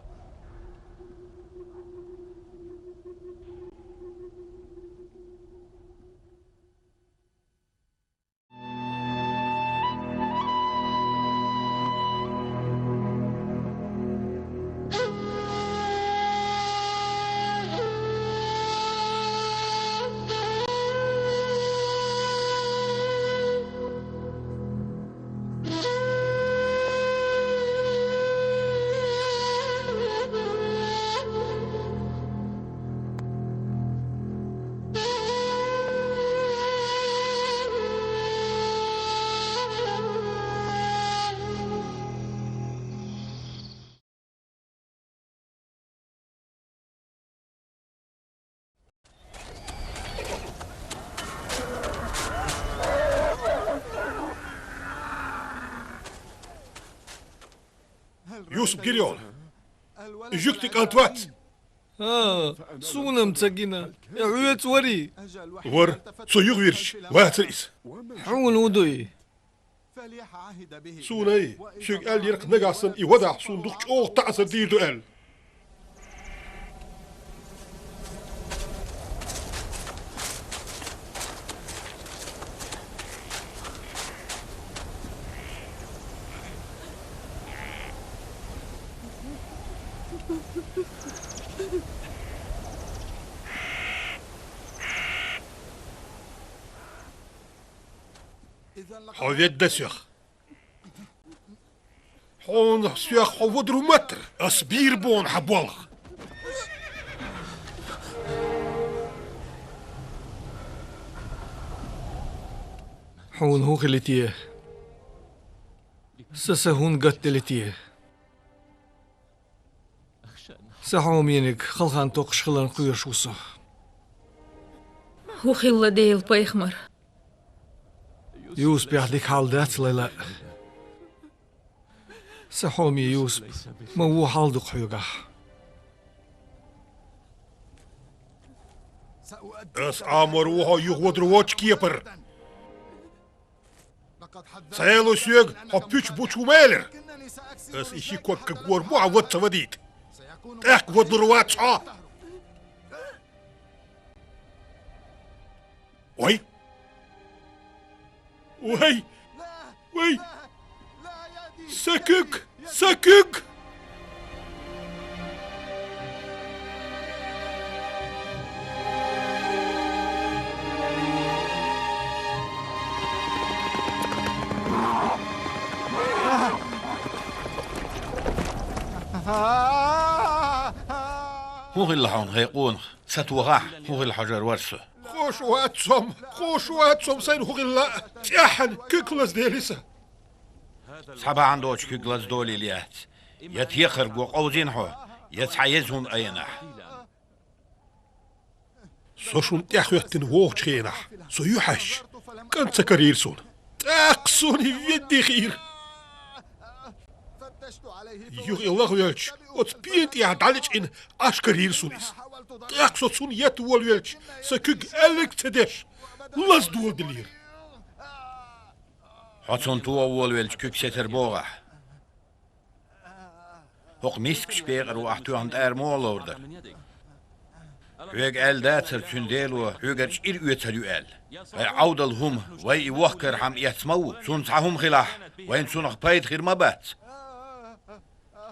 يوسف جريول جكتك أنتوات سونم تسجينا عويت وري ور سو يغيرش واتريس حول ودوي سوني شيك قال يرق نقاسم يودع صندوق أوغ تعسر دير دوال حويت دسيخ حون سيخ حوض رومتر أصبير بون حبوالغ حون هو خلتيه سسهون قتلتيه سحوم ينك خلخان توقش خلان قيرش وصه هو خلا ديل بايخمر يوسف بيحدك حال دات ليلا سحومي يوسف ما هو حال دق حيوقع أس عامر وها يغود رواتش كيبر سيلو سيغ حبيش بوچو مالر أس إشي كوك كور معود سوديد تاك ود رواتش وي وي وي سكك سكك هو اللي حون هيقون ستوغاح هو الحجر ورسه خوشواتسوم سين هو غلا تيحن كيكلس ديليسا صحبا عندوش كيكلس دولي ليات يتيخر وقوزين هو يتحيزهم أينح سوشون تيخويتن ووغ شينح سو يحش كان تكرير سون تاقسوني يدي خير يوغ الله يلش وتبينت يعدالج إن أشكرير سونيس تاقسو سون يتوال يلش سكيك ألك تدش لاز دول دلير حسن تو أول يلش كيك ستر بوغا هوق ميسك شبيغر وأحتو عند أرمول أوردر هوغ أل داتر تنديل وهوغرش إر يتر يؤل عودل هم وي وحكر هم يتسمو سون تعهم خلاح وين سونخ بايد خير مبات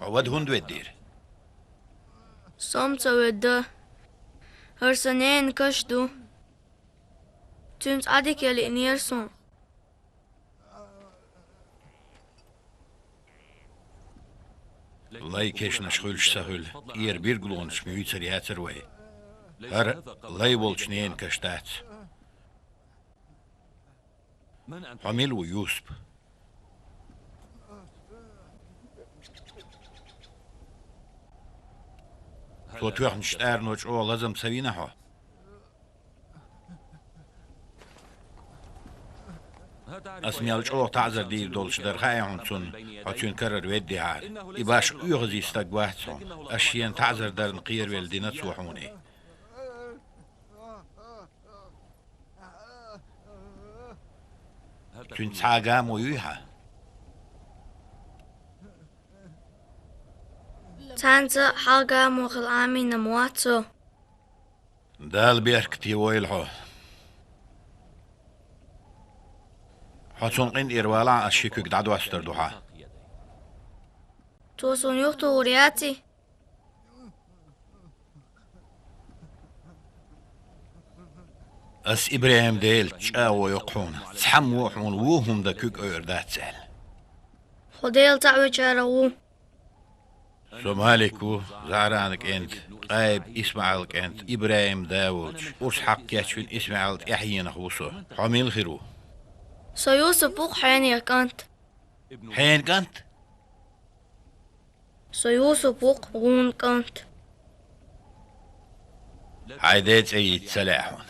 عود هند ودير Som ود هرسنين كشدو تنس عدك يلي نيرسون لاي كيش نشخولش سهل إير بيرقلونش ميوتر ياتر وي هر لاي والشنين كشتات عميلو يوسف تو توخنش ارنوش او لازم سوينها اسميالش او تعذر دير دولش در خايهون سون هاتون كرر ودي هار يباش يغزي استقباحتون اشيان تعذر در نقير والدينات سوحوني تون تاقام ويوها تانزا حلقة مغل عامي نمواتو دال بيركتي ويلحو حسن قين إروالا الشيكوك دعدو استردوها توسون يوختو ورياتي اس إبراهيم ديل تشاو يقحون تحمو حون ووهم دا كوك ايردات سهل خديل تعوي جارو سوماليكو زعرانك انت قايب اسماعيلك انت إبراهيم داود وش حق يشفين اسماعيل يحيينا خوصو حميل خيرو سو يوسف بوق حيني كانت حين كانت سو يوسف بوق غون كانت عيدات ايد سلاحون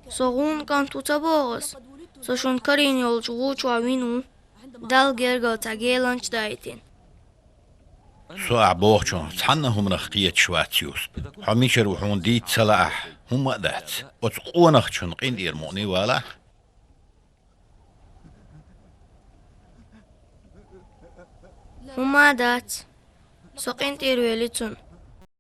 سو غون كانت وتبوغس سو شون كارين يولجوو چوابينو دال جيرغو تاقيلانش دايتين سواع بوخشون صحنهم رخية شواتيوس حميش روحون ديت سلاح هم دات وتقوى نخشون قندير مؤني ولا هما دات سوقين تيرويلتون